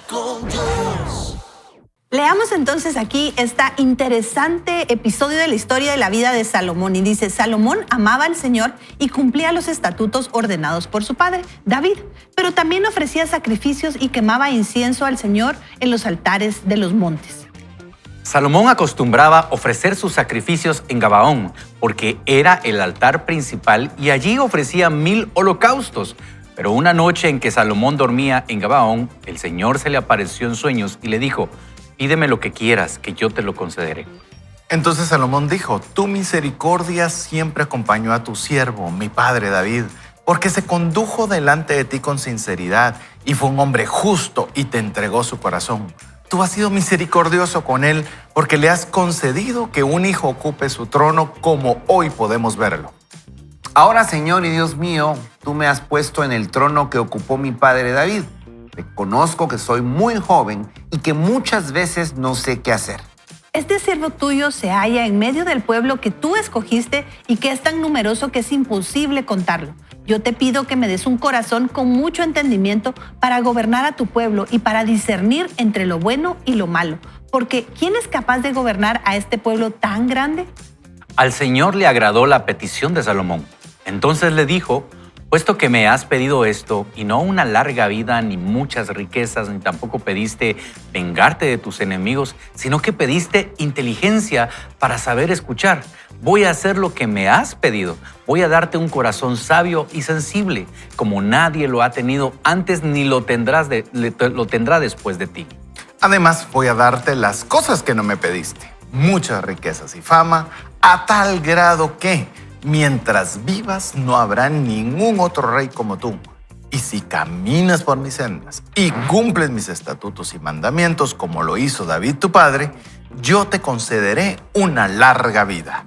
con Dios. Leamos entonces aquí este interesante episodio de la historia de la vida de Salomón. Y dice, Salomón amaba al Señor y cumplía los estatutos ordenados por su padre, David, pero también ofrecía sacrificios y quemaba incienso al Señor en los altares de los montes. Salomón acostumbraba ofrecer sus sacrificios en Gabaón, porque era el altar principal y allí ofrecía 1000 holocaustos. Pero una noche en que Salomón dormía en Gabaón, el Señor se le apareció en sueños y le dijo, pídeme lo que quieras, que yo te lo concederé. Entonces Salomón dijo, tu misericordia siempre acompañó a tu siervo, mi padre David, porque se condujo delante de ti con sinceridad y fue un hombre justo y te entregó su corazón. Tú has sido misericordioso con él porque le has concedido que un hijo ocupe su trono como hoy podemos verlo. Ahora, Señor y Dios mío, tú me has puesto en el trono que ocupó mi padre David. Reconozco que soy muy joven y que muchas veces no sé qué hacer. Este siervo tuyo se halla en medio del pueblo que tú escogiste y que es tan numeroso que es imposible contarlo. Yo te pido que me des un corazón con mucho entendimiento para gobernar a tu pueblo y para discernir entre lo bueno y lo malo. Porque ¿quién es capaz de gobernar a este pueblo tan grande? Al Señor le agradó la petición de Salomón. Entonces le dijo, puesto que me has pedido esto, y no una larga vida, ni muchas riquezas, ni tampoco pediste vengarte de tus enemigos, sino que pediste inteligencia para saber escuchar. Voy a hacer lo que me has pedido. Voy a darte un corazón sabio y sensible, como nadie lo ha tenido antes ni lo tendrá después de ti. Además, voy a darte las cosas que no me pediste, muchas riquezas y fama, a tal grado que mientras vivas no habrá ningún otro rey como tú. Y si caminas por mis sendas y cumples mis estatutos y mandamientos como lo hizo David tu padre, yo te concederé una larga vida.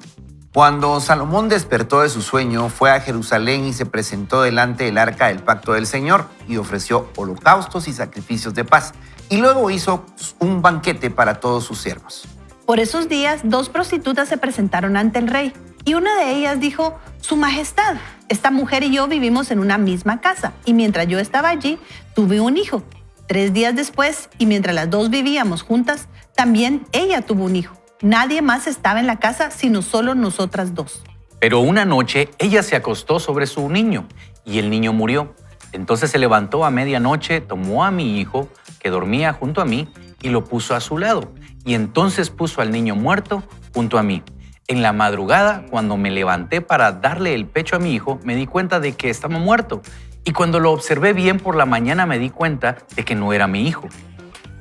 Cuando Salomón despertó de su sueño, fue a Jerusalén y se presentó delante del arca del pacto del Señor y ofreció holocaustos y sacrificios de paz. Y luego hizo un banquete para todos sus siervos. Por esos días, 2 prostitutas se presentaron ante el rey. Y una de ellas dijo, Su Majestad, esta mujer y yo vivimos en una misma casa, y mientras yo estaba allí, tuve un hijo. 3 días después, y mientras las 2 vivíamos juntas, también ella tuvo un hijo. Nadie más estaba en la casa, sino solo nosotras 2. Pero una noche ella se acostó sobre su niño, y el niño murió. Entonces se levantó a medianoche, tomó a mi hijo, que dormía junto a mí, y lo puso a su lado. Y entonces puso al niño muerto junto a mí. En la madrugada, cuando me levanté para darle el pecho a mi hijo, me di cuenta de que estaba muerto. Y cuando lo observé bien por la mañana, me di cuenta de que no era mi hijo.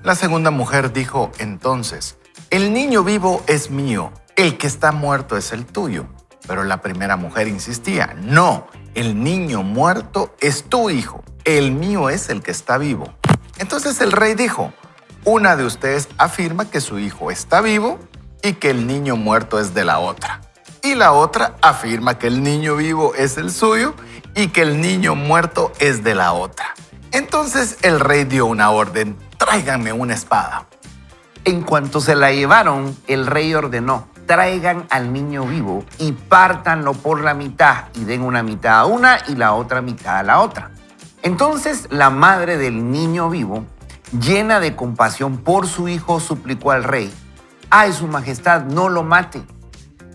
La segunda mujer dijo entonces, el niño vivo es mío, el que está muerto es el tuyo. Pero la primera mujer insistía, no, el niño muerto es tu hijo, el mío es el que está vivo. Entonces el rey dijo, una de ustedes afirma que su hijo está vivo y que el niño muerto es de la otra. Y la otra afirma que el niño vivo es el suyo y que el niño muerto es de la otra. Entonces el rey dio una orden, tráiganme una espada. En cuanto se la llevaron, el rey ordenó, traigan al niño vivo y pártanlo por la mitad y den una mitad a una y la otra mitad a la otra. Entonces la madre del niño vivo, llena de compasión por su hijo, suplicó al rey, ¡ay, su majestad, no lo mate!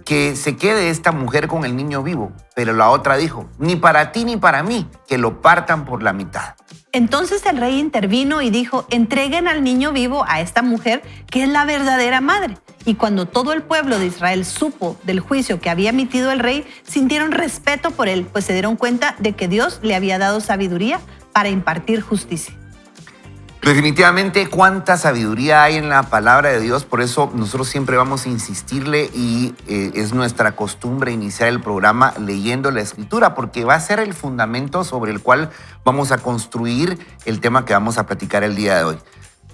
Que se quede esta mujer con el niño vivo. Pero la otra dijo, ni para ti ni para mí, que lo partan por la mitad. Entonces el rey intervino y dijo, entreguen al niño vivo a esta mujer, que es la verdadera madre. Y cuando todo el pueblo de Israel supo del juicio que había emitido el rey, sintieron respeto por él, pues se dieron cuenta de que Dios le había dado sabiduría para impartir justicia. Definitivamente, cuánta sabiduría hay en la palabra de Dios. Por eso nosotros siempre vamos a insistirle y es nuestra costumbre iniciar el programa leyendo la Escritura, porque va a ser el fundamento sobre el cual vamos a construir el tema que vamos a platicar el día de hoy.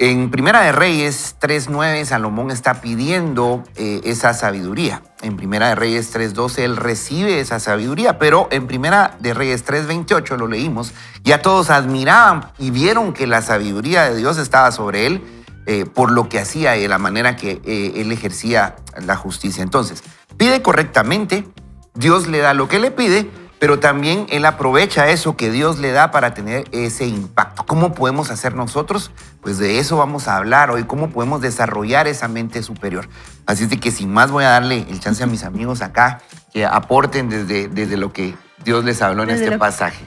En Primera de Reyes 3:9, Salomón está pidiendo esa sabiduría. En Primera de Reyes 3:12, él recibe esa sabiduría, pero en Primera de Reyes 3:28, lo leímos, ya todos admiraban y vieron que la sabiduría de Dios estaba sobre él por lo que hacía y de la manera que él ejercía la justicia. Entonces, pide correctamente, Dios le da lo que le pide, pero también él aprovecha eso que Dios le da para tener ese impacto. ¿Cómo podemos hacer nosotros? Pues de eso vamos a hablar hoy, cómo podemos desarrollar esa mente superior. Así es de que sin más voy a darle el chance a mis amigos acá que aporten desde lo que Dios les habló en este pasaje.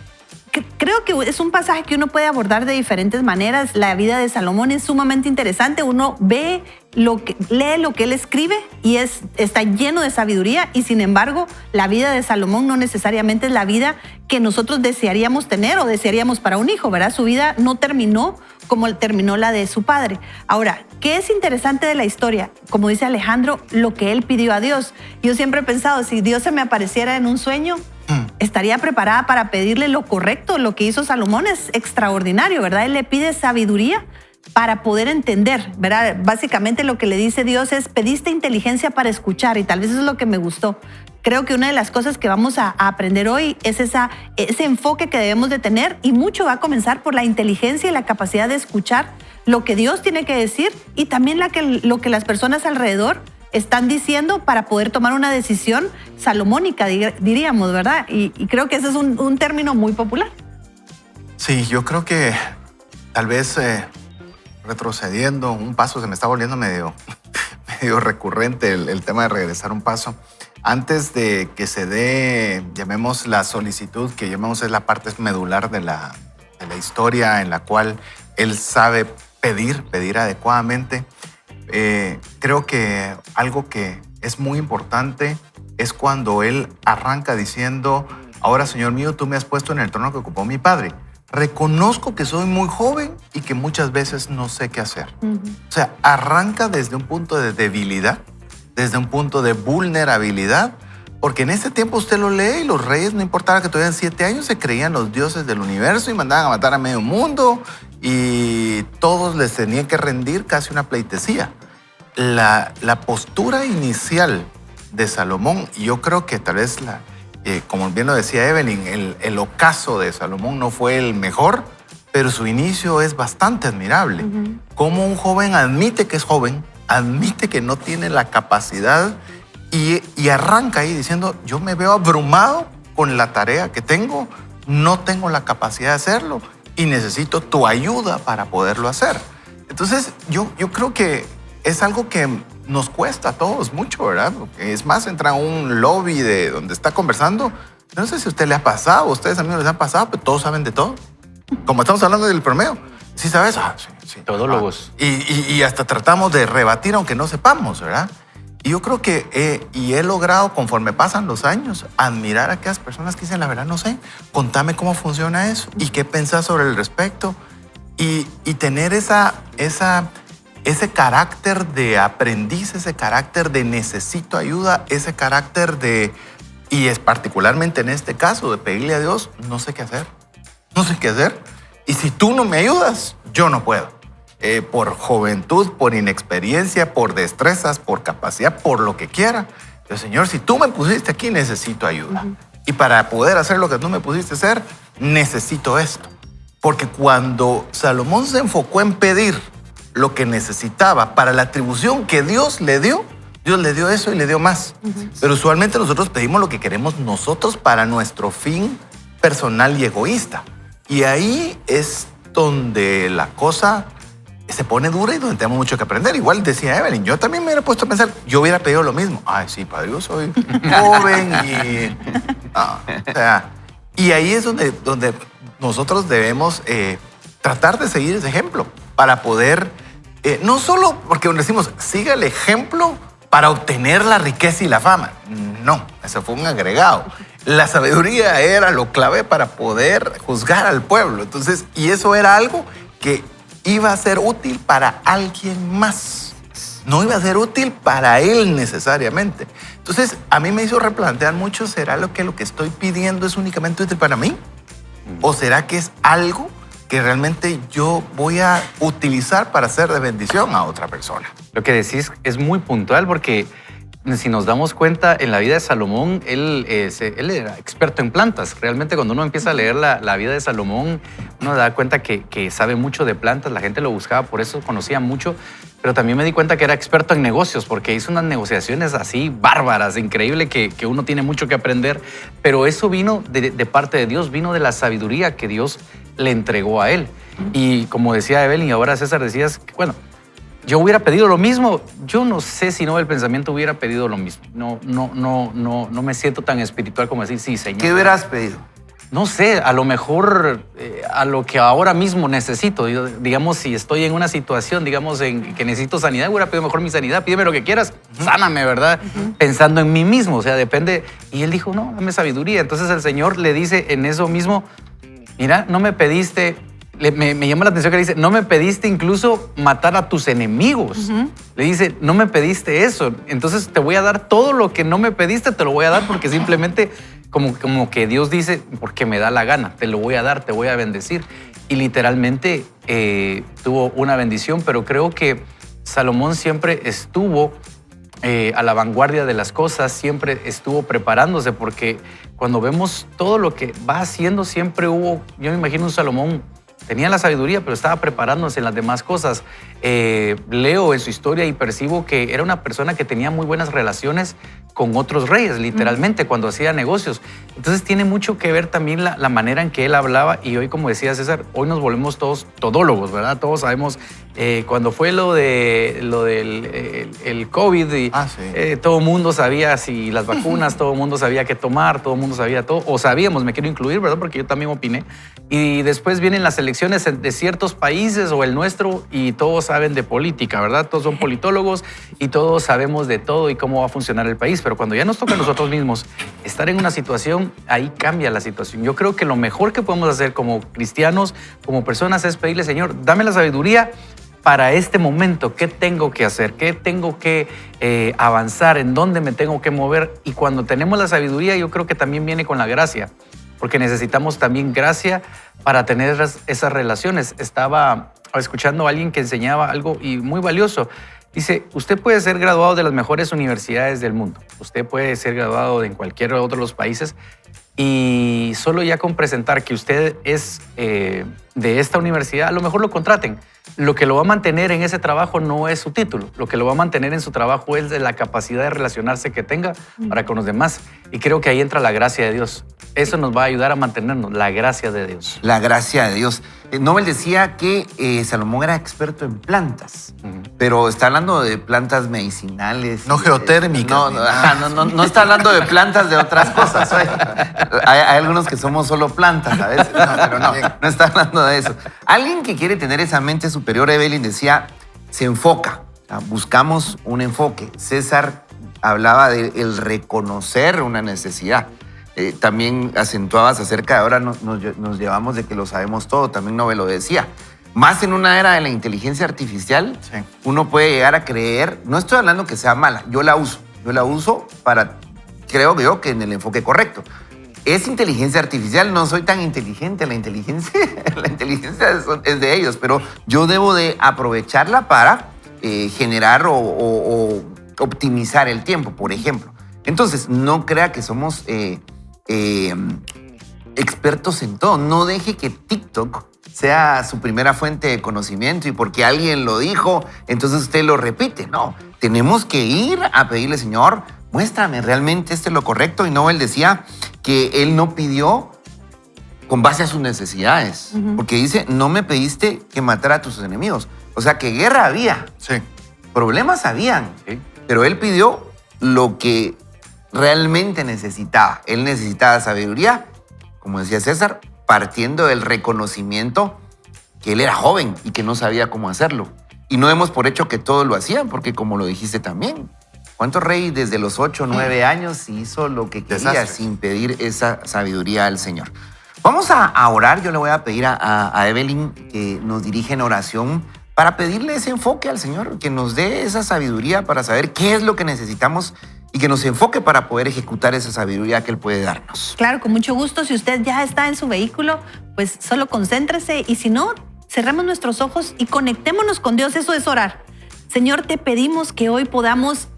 Creo que es un pasaje que uno puede abordar de diferentes maneras. La vida de Salomón es sumamente interesante. Uno lee lo que él escribe y está lleno de sabiduría, y sin embargo, la vida de Salomón no necesariamente es la vida que nosotros desearíamos tener o desearíamos para un hijo, ¿verdad? Su vida no terminó como terminó la de su padre. Ahora, ¿qué es interesante de la historia? Como dice Alejandro, lo que él pidió a Dios. Yo siempre he pensado, si Dios se me apareciera en un sueño, estaría preparada para pedirle lo correcto. Lo que hizo Salomón es extraordinario, ¿verdad? Él le pide sabiduría para poder entender, ¿verdad? Básicamente lo que le dice Dios es: pediste inteligencia para escuchar, y tal vez eso es lo que me gustó. Creo que una de las cosas que vamos a aprender hoy es ese enfoque que debemos de tener, y mucho va a comenzar por la inteligencia y la capacidad de escuchar lo que Dios tiene que decir, y también lo que las personas alrededor están diciendo para poder tomar una decisión salomónica, diríamos, ¿verdad? Y creo que ese es un término muy popular. Sí, yo creo que tal vez retrocediendo un paso, se me está volviendo medio recurrente el tema de regresar un paso. Antes de que se dé, llamemos la solicitud, que llamemos es la parte medular de la historia en la cual él sabe pedir adecuadamente. Creo que algo que es muy importante es cuando él arranca diciendo: ahora, Señor mío, tú me has puesto en el trono que ocupó mi padre. Reconozco que soy muy joven y que muchas veces no sé qué hacer. O sea, arranca desde un punto de debilidad, desde un punto de vulnerabilidad, porque en este tiempo usted lo lee y los reyes, no importaba que tuvieran 7 años, se creían los dioses del universo y mandaban a matar a medio mundo, y todos les tenían que rendir casi una pleitesía. La postura inicial de Salomón, y yo creo que tal vez, como bien lo decía Evelyn, el ocaso de Salomón no fue el mejor, pero su inicio es bastante admirable. Como un joven admite que es joven, admite que no tiene la capacidad y arranca ahí diciendo: yo me veo abrumado con la tarea que tengo, no tengo la capacidad de hacerlo y necesito tu ayuda para poderlo hacer. Entonces, yo creo que es algo que nos cuesta a todos mucho, ¿verdad? Porque es más, entra a un lobby de donde está conversando. No sé si a usted le ha pasado, a ustedes amigos les han pasado, pero todos saben de todo. Como estamos hablando del promedio. ¿Sí sabes? Sí. Todólogos. Y hasta tratamos de rebatir aunque no sepamos, ¿verdad? Y yo creo que he logrado, conforme pasan los años, admirar a aquellas personas que dicen: la verdad no sé, contame cómo funciona eso y qué pensás sobre el respecto. Y tener ese carácter de aprendiz, ese carácter de necesito ayuda, ese carácter y es particularmente en este caso, de pedirle a Dios: no sé qué hacer, no sé qué hacer. Y si tú no me ayudas, yo no puedo. Por juventud, por inexperiencia, por destrezas, por capacidad, por lo que quiera. Pero Señor, si tú me pusiste aquí, necesito ayuda. Y para poder hacer lo que tú me pusiste hacer, necesito esto. Porque cuando Salomón se enfocó en pedir lo que necesitaba para la atribución que Dios le dio eso y le dio más. Pero usualmente nosotros pedimos lo que queremos nosotros para nuestro fin personal y egoísta. Y ahí es donde la cosa se pone dura y donde tenemos mucho que aprender. Igual decía Evelyn, yo también me hubiera puesto a pensar, yo hubiera pedido lo mismo. Ay, sí, padre, yo soy joven y... o sea, y ahí es donde nosotros debemos tratar de seguir ese ejemplo para poder, no solo porque decimos, siga el ejemplo para obtener la riqueza y la fama. No, eso fue un agregado. La sabiduría era lo clave para poder juzgar al pueblo. Entonces, y eso era algo que iba a ser útil para alguien más. No iba a ser útil para él necesariamente. Entonces, a mí me hizo replantear mucho, ¿será lo que estoy pidiendo es únicamente útil para mí? ¿O será que es algo que realmente yo voy a utilizar para ser de bendición a otra persona? Lo que decís es muy puntual porque si nos damos cuenta, en la vida de Salomón, él era experto en plantas. Realmente cuando uno empieza a leer la vida de Salomón, uno se da cuenta que sabe mucho de plantas. La gente lo buscaba, por eso conocía mucho. Pero también me di cuenta que era experto en negocios, porque hizo unas negociaciones así bárbaras, increíble, que uno tiene mucho que aprender. Pero eso vino de parte de Dios, vino de la sabiduría que Dios le entregó a él. Y como decía Evelyn, y ahora César decías, bueno, yo hubiera pedido lo mismo. Yo no sé si no el pensamiento hubiera pedido lo mismo. No me siento tan espiritual como decir, sí, Señor. ¿Qué hubieras pedido? No sé, a lo mejor a lo que ahora mismo necesito. Yo, digamos, si estoy en una situación, digamos, en que necesito sanidad, hubiera pedido mejor mi sanidad. Pídeme lo que quieras, sáname, ¿verdad? Pensando en mí mismo, o sea, depende. Y él dijo, no, dame sabiduría. Entonces el Señor le dice en eso mismo, mira, no me pediste... Me llama la atención que le dice, no me pediste incluso matar a tus enemigos. Le dice, no me pediste eso. Entonces te voy a dar todo lo que no me pediste, te lo voy a dar porque simplemente como que Dios dice, porque me da la gana, te lo voy a dar, te voy a bendecir. Y literalmente tuvo una bendición, pero creo que Salomón siempre estuvo a la vanguardia de las cosas, siempre estuvo preparándose, porque cuando vemos todo lo que va haciendo, siempre hubo, yo me imagino un Salomón, tenía la sabiduría, pero estaba preparándose en las demás cosas. Leo en su historia y percibo que era una persona que tenía muy buenas relaciones con otros reyes, literalmente, cuando hacía negocios. Entonces tiene mucho que ver también la manera en que él hablaba. Y hoy, como decía César, hoy nos volvemos todos todólogos, ¿verdad? Todos sabemos cuando fue lo del el COVID, y todo el mundo sabía si las vacunas, todo el mundo sabía qué tomar, todo el mundo sabía todo, o sabíamos, me quiero incluir, ¿verdad? Porque yo también opiné. Y después vienen las elecciones de ciertos países o el nuestro y todos saben de política, ¿verdad? Todos son politólogos y todos sabemos de todo y cómo va a funcionar el país. Pero cuando ya nos toca a nosotros mismos estar en una situación, ahí cambia la situación. Yo creo que lo mejor que podemos hacer como cristianos, como personas, es pedirle, Señor, dame la sabiduría para este momento. ¿Qué tengo que hacer? ¿Qué tengo que avanzar? ¿En dónde me tengo que mover? Y cuando tenemos la sabiduría, yo creo que también viene con la gracia, porque necesitamos también gracia para tener esas relaciones. Estaba escuchando a alguien que enseñaba algo y muy valioso. Dice, usted puede ser graduado de las mejores universidades del mundo. Usted puede ser graduado de en cualquier otro de los países y solo ya con presentar que usted es de esta universidad, a lo mejor lo contraten. Lo que lo va a mantener en ese trabajo no es su título. Lo que lo va a mantener en su trabajo es de la capacidad de relacionarse que tenga para con los demás. Y creo que ahí entra la gracia de Dios. Eso nos va a ayudar a mantenernos, la gracia de Dios. La gracia de Dios. Nobel decía que Salomón era experto en plantas, pero está hablando de plantas medicinales. No geotérmicas. No está hablando de plantas de otras cosas. Hay algunos que somos solo plantas, ¿sabes? Pero no está hablando de eso. Alguien que quiere tener esa mente superior, Evelyn decía, se enfoca. Buscamos un enfoque. César hablaba del reconocer una necesidad. También acentuabas acerca de ahora nos llevamos de que lo sabemos todo, también Nobel lo decía. Más en una era de la inteligencia artificial, uno puede llegar a creer, no estoy hablando que sea mala, yo la uso para, creo yo, que en el enfoque correcto. Es inteligencia artificial, no soy tan inteligente, la inteligencia es de ellos, pero yo debo de aprovecharla para generar o optimizar el tiempo, por ejemplo. Entonces, no crea que somos expertos en todo. No deje que TikTok sea su primera fuente de conocimiento y porque alguien lo dijo, entonces usted lo repite. No, tenemos que ir a pedirle, Señor, muéstrame realmente esto es lo correcto. Y Nobel decía que él no pidió con base a sus necesidades, porque dice, no me pediste que matara a tus enemigos. O sea, que guerra había, problemas habían, pero él pidió lo que realmente necesitaba. Él necesitaba sabiduría, como decía César, partiendo del reconocimiento que él era joven y que no sabía cómo hacerlo. Y no demos por hecho que todos lo hacían, porque como lo dijiste también, ¿cuántos reyes desde los 8 o 9 años hizo lo que quería sin pedir esa sabiduría al Señor? Vamos a orar. Yo le voy a pedir a Evelyn que nos dirija en oración para pedirle ese enfoque al Señor, que nos dé esa sabiduría para saber qué es lo que necesitamos y que nos enfoque para poder ejecutar esa sabiduría que Él puede darnos. Claro, con mucho gusto. Si usted ya está en su vehículo, pues solo concéntrese y si no, cerremos nuestros ojos y conectémonos con Dios. Eso es orar. Señor, te pedimos que hoy podamos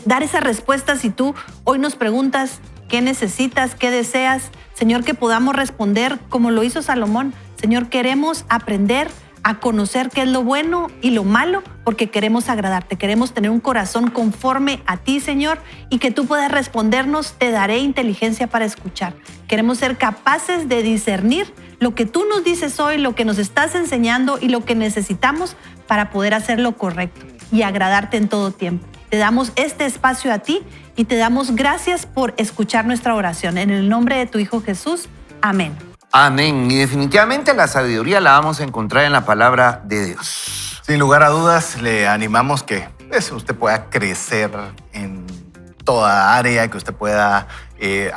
dar esas respuestas si tú hoy nos preguntas qué necesitas, qué deseas. Señor, que podamos responder como lo hizo Salomón. Señor, queremos aprender a conocer qué es lo bueno y lo malo porque queremos agradarte, queremos tener un corazón conforme a ti, Señor, y que tú puedas respondernos, te daré inteligencia para escuchar. Queremos ser capaces de discernir lo que tú nos dices hoy, lo que nos estás enseñando y lo que necesitamos para poder hacer lo correcto y agradarte en todo tiempo. Te damos este espacio a ti y te damos gracias por escuchar nuestra oración. En el nombre de tu Hijo Jesús, amén. Amén. Y definitivamente la sabiduría la vamos a encontrar en la palabra de Dios. Sin lugar a dudas, le animamos que usted pueda crecer en toda área, que usted pueda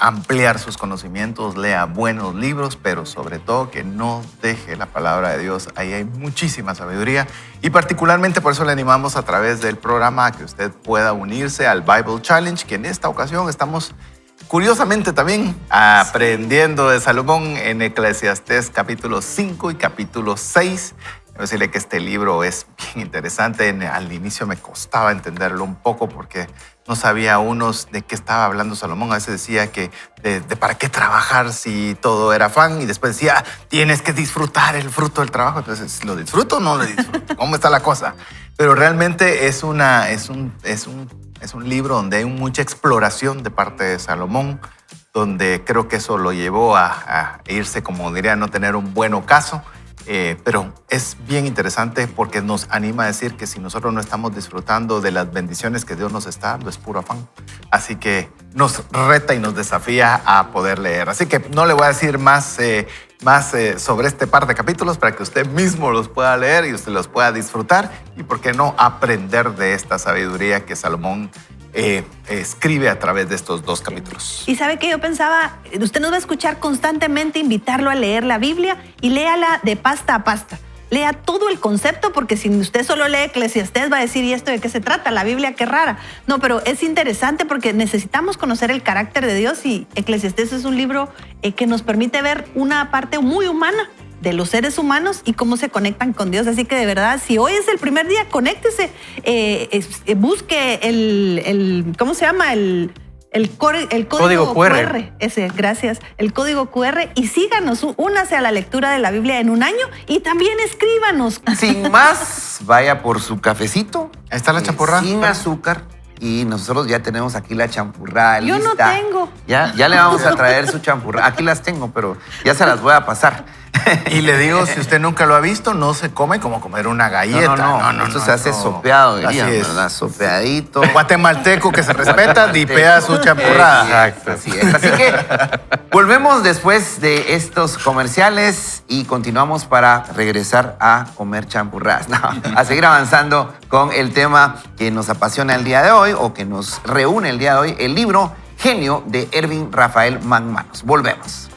ampliar sus conocimientos, lea buenos libros, pero sobre todo que no deje la palabra de Dios. Ahí hay muchísima sabiduría y particularmente por eso le animamos a través del programa a que usted pueda unirse al Bible Challenge, que en esta ocasión estamos curiosamente también aprendiendo de Salomón en Eclesiastés capítulo 5 y capítulo 6. Quiero decirle que este libro es bien interesante. Al inicio me costaba entenderlo un poco porque no sabía unos de qué estaba hablando Salomón. A veces decía que de para qué trabajar si todo era afán y después decía tienes que disfrutar el fruto del trabajo. Entonces, ¿lo disfruto o no lo disfruto? ¿Cómo está la cosa? Pero realmente es un libro donde hay mucha exploración de parte de Salomón, donde creo que eso lo llevó a irse, como diría, no tener un buen ocaso. Pero es bien interesante porque nos anima a decir que si nosotros no estamos disfrutando de las bendiciones que Dios nos está dando, es puro afán. Así que nos reta y nos desafía a poder leer. Así que no le voy a decir más sobre este par de capítulos para que usted mismo los pueda leer y usted los pueda disfrutar y, ¿por qué no, aprender de esta sabiduría que Salomón escribe a través de estos 2 capítulos? Y sabe que yo pensaba, usted nos va a escuchar constantemente invitarlo a leer la Biblia y léala de pasta a pasta. Lea todo el concepto, porque si usted solo lee Eclesiastés va a decir, ¿y esto de qué se trata? La Biblia, qué rara. No, pero es interesante porque necesitamos conocer el carácter de Dios y Eclesiastés es un libro que nos permite ver una parte muy humana de los seres humanos y cómo se conectan con Dios. Así que de verdad, si hoy es el primer día, conéctese, busque ¿cómo se llama? El código QR. Ese, gracias. El código QR y síganos, únase a la lectura de la Biblia en un año y también escríbanos. Sin más, vaya por su cafecito. Ahí está la champurrada. Sin azúcar. Y nosotros ya tenemos aquí la champurrada lista. Yo no tengo. Ya le vamos a traer su champurrada. Aquí las tengo, pero ya se las voy a pasar. Y le digo, si usted nunca lo ha visto, no se come como comer una galleta. No. Esto se hace sopeado, dirían, así es. ¿verdad? Sopeadito. Guatemalteco que se respeta, dipea su champurrada. Exacto, así es. Así que volvemos después de estos comerciales y continuamos para regresar a comer champurradas. No, a seguir avanzando con el tema que nos apasiona el día de hoy o que nos reúne el día de hoy, el libro Genio de Ervin Rafael McManus. Volvemos.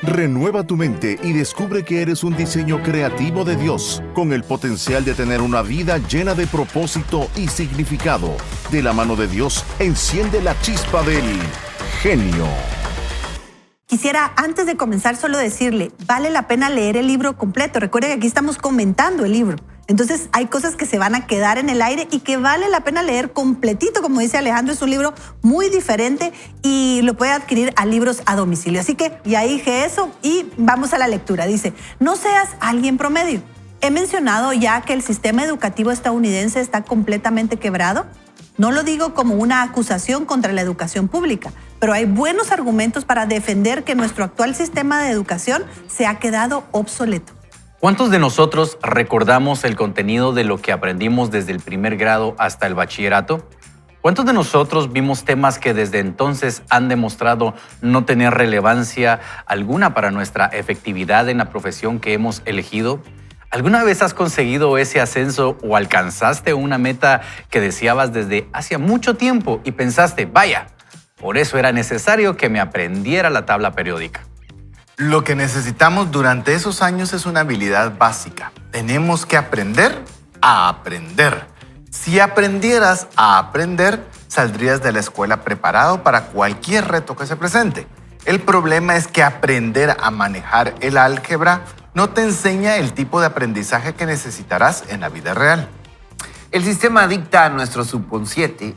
Renueva tu mente y descubre que eres un diseño creativo de Dios, con el potencial de tener una vida llena de propósito y significado. De la mano de Dios, enciende la chispa del genio. Quisiera, antes de comenzar, solo decirle, vale la pena leer el libro completo. Recuerde que aquí estamos comentando el libro. Entonces, hay cosas que se van a quedar en el aire y que vale la pena leer completito. Como dice Alejandro, es un libro muy diferente y lo puede adquirir a Libros a Domicilio. Así que ya dije eso y vamos a la lectura. Dice, no seas alguien promedio. He mencionado ya que el sistema educativo estadounidense está completamente quebrado. No lo digo como una acusación contra la educación pública, pero hay buenos argumentos para defender que nuestro actual sistema de educación se ha quedado obsoleto. ¿Cuántos de nosotros recordamos el contenido de lo que aprendimos desde el primer grado hasta el bachillerato? ¿Cuántos de nosotros vimos temas que desde entonces han demostrado no tener relevancia alguna para nuestra efectividad en la profesión que hemos elegido? ¿Alguna vez has conseguido ese ascenso o alcanzaste una meta que deseabas desde hacía mucho tiempo y pensaste, vaya, por eso era necesario que me aprendiera la tabla periódica? Lo que necesitamos durante esos años es una habilidad básica. Tenemos que aprender a aprender. Si aprendieras a aprender, saldrías de la escuela preparado para cualquier reto que se presente. El problema es que aprender a manejar el álgebra no te enseña el tipo de aprendizaje que necesitarás en la vida real. El sistema dicta a nuestro subconsciente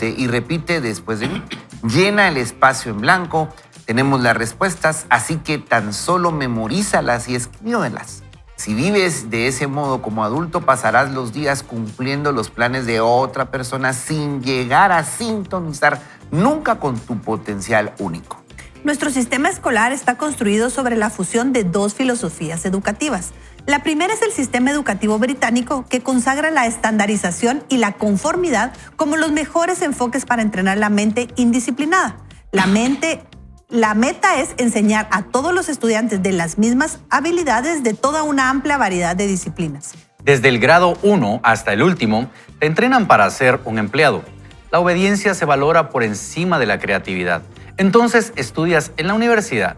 y repite después de mí. Llena el espacio en blanco, tenemos las respuestas, así que tan solo memorízalas y escríbelas. Si vives de ese modo como adulto, pasarás los días cumpliendo los planes de otra persona sin llegar a sintonizar nunca con tu potencial único. Nuestro sistema escolar está construido sobre la fusión de dos filosofías educativas. La primera es el sistema educativo británico, que consagra la estandarización y la conformidad como los mejores enfoques para entrenar la mente indisciplinada. La meta es enseñar a todos los estudiantes de las mismas habilidades de toda una amplia variedad de disciplinas. Desde el grado 1 hasta el último, te entrenan para ser un empleado. La obediencia se valora por encima de la creatividad. Entonces estudias en la universidad.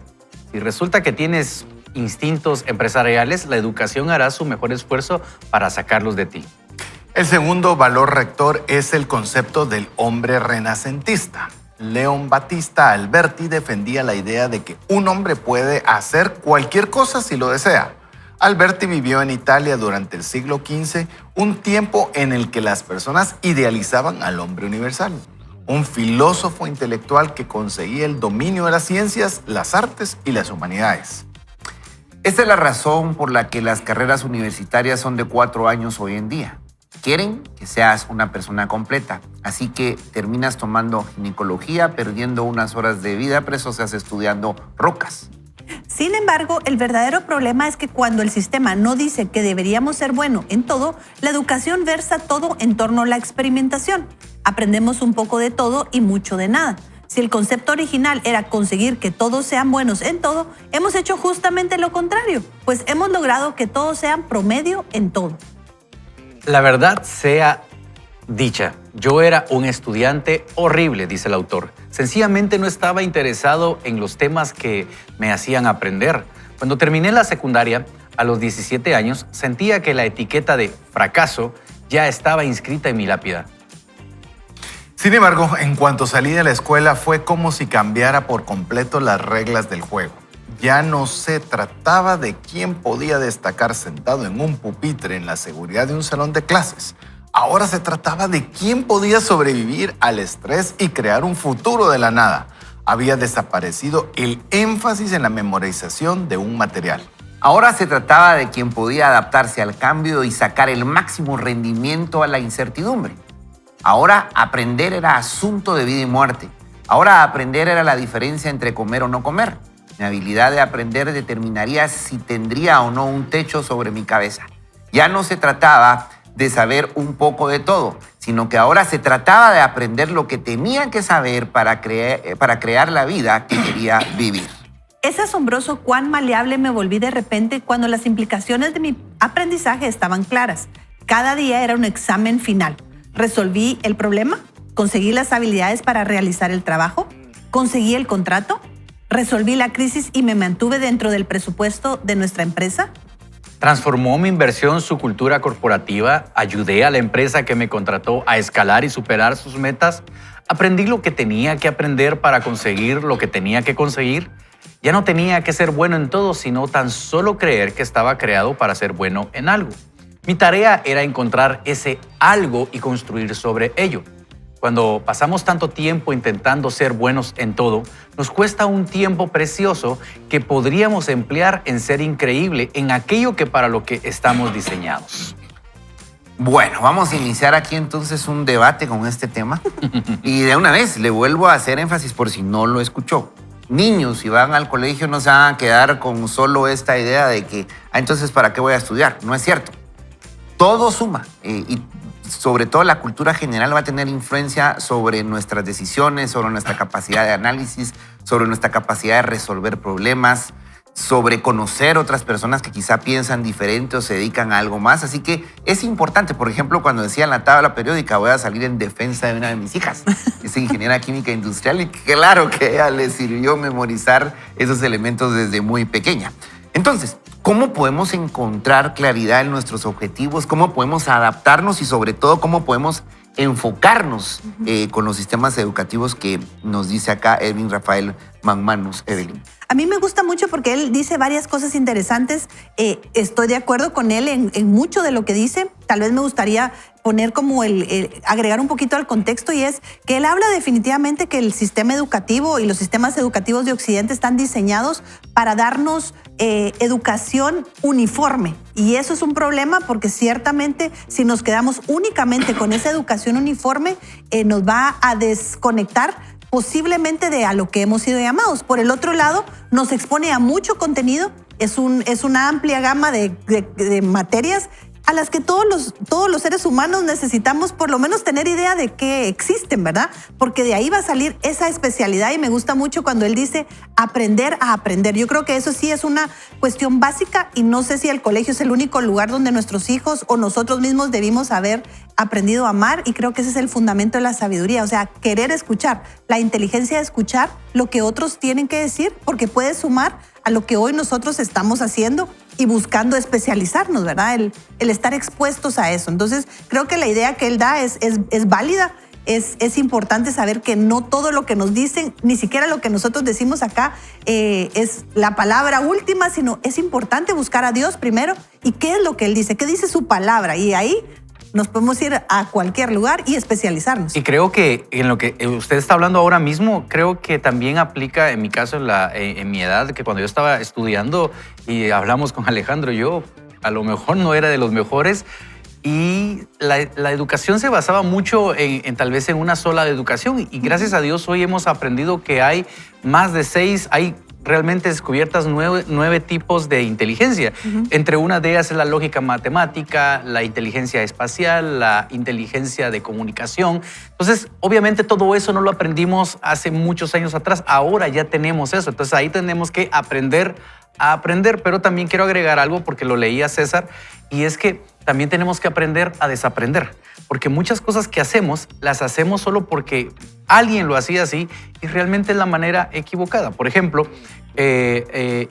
Si resulta que tienes instintos empresariales, la educación hará su mejor esfuerzo para sacarlos de ti. El segundo valor rector es el concepto del hombre renacentista. Leon Battista Alberti defendía la idea de que un hombre puede hacer cualquier cosa si lo desea. Alberti vivió en Italia durante el siglo XV, un tiempo en el que las personas idealizaban al hombre universal. Un filósofo intelectual que conseguía el dominio de las ciencias, las artes y las humanidades. Esta es la razón por la que las carreras universitarias son de 4 años hoy en día. Quieren que seas una persona completa, así que terminas tomando ginecología, perdiendo unas horas de vida, pero eso se hace estudiando rocas. Sin embargo, el verdadero problema es que cuando el sistema no dice que deberíamos ser buenos en todo, la educación versa todo en torno a la experimentación. Aprendemos un poco de todo y mucho de nada. Si el concepto original era conseguir que todos sean buenos en todo, hemos hecho justamente lo contrario, pues hemos logrado que todos sean promedio en todo. La verdad sea dicha, yo era un estudiante horrible, dice el autor. Sencillamente no estaba interesado en los temas que me hacían aprender. Cuando terminé la secundaria, a los 17 años, sentía que la etiqueta de fracaso ya estaba inscrita en mi lápida. Sin embargo, en cuanto salí de la escuela fue como si cambiara por completo las reglas del juego. Ya no se trataba de quién podía destacar sentado en un pupitre en la seguridad de un salón de clases. Ahora se trataba de quién podía sobrevivir al estrés y crear un futuro de la nada. Había desaparecido el énfasis en la memorización de un material. Ahora se trataba de quien podía adaptarse al cambio y sacar el máximo rendimiento a la incertidumbre. Ahora aprender era asunto de vida y muerte. Ahora aprender era la diferencia entre comer o no comer. Mi habilidad de aprender determinaría si tendría o no un techo sobre mi cabeza. Ya no se trataba de saber un poco de todo, sino que ahora se trataba de aprender lo que tenía que saber para crear la vida que quería vivir. Es asombroso cuán maleable me volví de repente cuando las implicaciones de mi aprendizaje estaban claras. Cada día era un examen final. ¿Resolví el problema? ¿Conseguí las habilidades para realizar el trabajo? ¿Conseguí el contrato? ¿Resolví la crisis y me mantuve dentro del presupuesto de nuestra empresa? Transformó mi inversión su cultura corporativa, ayudé a la empresa que me contrató a escalar y superar sus metas, aprendí lo que tenía que aprender para conseguir lo que tenía que conseguir. Ya no tenía que ser bueno en todo, sino tan solo creer que estaba creado para ser bueno en algo. Mi tarea era encontrar ese algo y construir sobre ello. Cuando pasamos tanto tiempo intentando ser buenos en todo, nos cuesta un tiempo precioso que podríamos emplear en ser increíble en aquello que para lo que estamos diseñados. Bueno, vamos a iniciar aquí entonces un debate con este tema. Y de una vez le vuelvo a hacer énfasis por si no lo escuchó. Niños, si van al colegio, no se van a quedar con solo esta idea de que, entonces, ¿para qué voy a estudiar? No es cierto. Todo suma y sobre todo la cultura general va a tener influencia sobre nuestras decisiones, sobre nuestra capacidad de análisis, sobre nuestra capacidad de resolver problemas, sobre conocer otras personas que quizá piensan diferente o se dedican a algo más. Así que es importante, por ejemplo, cuando decía en la tabla periódica, voy a salir en defensa de una de mis hijas, es ingeniera química industrial, y claro que a ella le sirvió memorizar esos elementos desde muy pequeña. Entonces, ¿cómo podemos encontrar claridad en nuestros objetivos? ¿Cómo podemos adaptarnos y sobre todo cómo podemos enfocarnos con los sistemas educativos que nos dice acá Edwin Rafael McManus. Evelyn. A mí me gusta mucho porque él dice varias cosas interesantes. Estoy de acuerdo con él en mucho de lo que dice. Tal vez me gustaría poner como agregar un poquito al contexto, y es que él habla definitivamente que el sistema educativo y los sistemas educativos de Occidente están diseñados para darnos educación uniforme. Y eso es un problema porque ciertamente si nos quedamos únicamente con esa educación uniforme, nos va a desconectar posiblemente de a lo que hemos sido llamados. Por el otro lado, nos expone a mucho contenido, es una amplia gama de materias a las que todos los seres humanos necesitamos por lo menos tener idea de que existen, ¿verdad? Porque de ahí va a salir esa especialidad, y me gusta mucho cuando él dice aprender a aprender. Yo creo que eso sí es una cuestión básica, y no sé si el colegio es el único lugar donde nuestros hijos o nosotros mismos debimos haber aprendido a amar, y creo que ese es el fundamento de la sabiduría, o sea, querer escuchar, la inteligencia de escuchar lo que otros tienen que decir, porque puede sumar a lo que hoy nosotros estamos haciendo y buscando especializarnos, ¿verdad? El estar expuestos a eso. Entonces, creo que la idea que él da es válida. Es importante saber que no todo lo que nos dicen, ni siquiera lo que nosotros decimos acá, es la palabra última, sino es importante buscar a Dios primero. ¿Y qué es lo que él dice? ¿Qué dice su palabra? Y ahí nos podemos ir a cualquier lugar y especializarnos. Y creo que en lo que usted está hablando ahora mismo, creo que también aplica en mi caso, en mi edad, que cuando yo estaba estudiando y hablamos con Alejandro, yo a lo mejor no era de los mejores, y la educación se basaba mucho en tal vez en una sola educación, y gracias a Dios hoy hemos aprendido que hay más de 6, hay realmente descubiertas 9 tipos de inteligencia. Entre una de ellas es la lógica matemática, la inteligencia espacial, la inteligencia de comunicación. Entonces, obviamente todo eso no lo aprendimos hace muchos años atrás, ahora ya tenemos eso. Entonces ahí tenemos que aprender a aprender, pero también quiero agregar algo porque lo leía César, y es que también tenemos que aprender a desaprender, porque muchas cosas que hacemos, las hacemos solo porque alguien lo hacía así y realmente es la manera equivocada. Por ejemplo,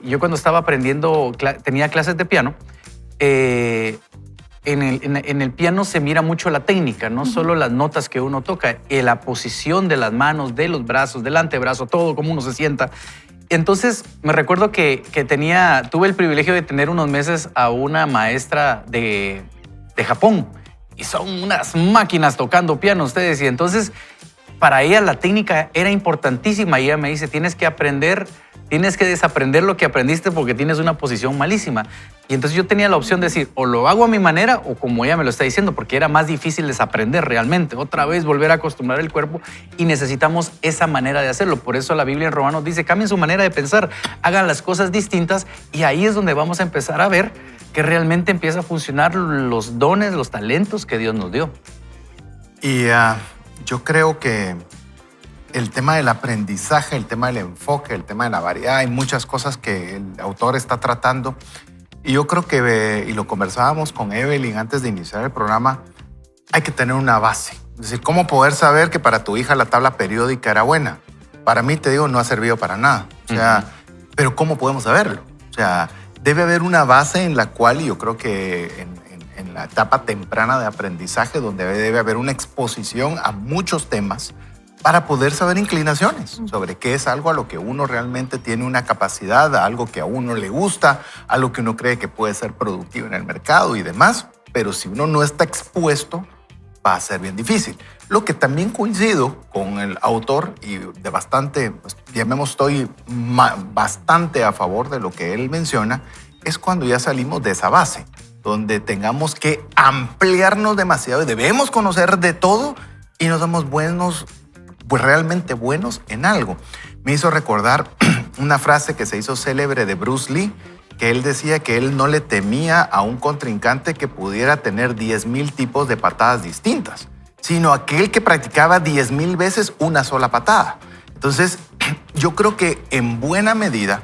yo cuando estaba aprendiendo, tenía clases de piano, en el piano se mira mucho la técnica, no solo las notas que uno toca, la posición de las manos, de los brazos, del antebrazo, todo, cómo uno se sienta. Entonces, me recuerdo que tuve el privilegio de tener unos meses a una maestra de Japón, y son unas máquinas tocando piano ustedes, y entonces para ella la técnica era importantísima, y ella me dice, tienes que desaprender lo que aprendiste porque tienes una posición malísima. Y entonces yo tenía la opción de decir, o lo hago a mi manera o como ella me lo está diciendo, porque era más difícil desaprender realmente. Otra vez volver a acostumbrar el cuerpo, y necesitamos esa manera de hacerlo. Por eso la Biblia en Romanos dice, cambien su manera de pensar, hagan las cosas distintas, y ahí es donde vamos a empezar a ver que realmente empieza a funcionar los dones, los talentos que Dios nos dio. Y yo creo que el tema del aprendizaje, el tema del enfoque, el tema de la variedad, hay muchas cosas que el autor está tratando. Y yo creo que, y lo conversábamos con Evelyn antes de iniciar el programa, hay que tener una base. Es decir, ¿cómo poder saber que para tu hija la tabla periódica era buena? Para mí, te digo, no ha servido para nada. O sea, pero ¿cómo podemos saberlo? O sea, debe haber una base en la cual, y yo creo que en la etapa temprana de aprendizaje, donde debe haber una exposición a muchos temas para poder saber inclinaciones sobre qué es algo a lo que uno realmente tiene una capacidad, a algo que a uno le gusta, a lo que uno cree que puede ser productivo en el mercado y demás. Pero si uno no está expuesto, va a ser bien difícil. Lo que también coincido con el autor, y de bastante, pues, estoy bastante a favor de lo que él menciona, es cuando ya salimos de esa base, donde tengamos que ampliarnos demasiado y debemos conocer de todo y no somos buenos, pues realmente buenos en algo. Me hizo recordar una frase que se hizo célebre de Bruce Lee, que él decía que él no le temía a un contrincante que pudiera tener 10,000 tipos de patadas distintas, sino aquel que practicaba 10,000 veces una sola patada. Entonces, yo creo que en buena medida,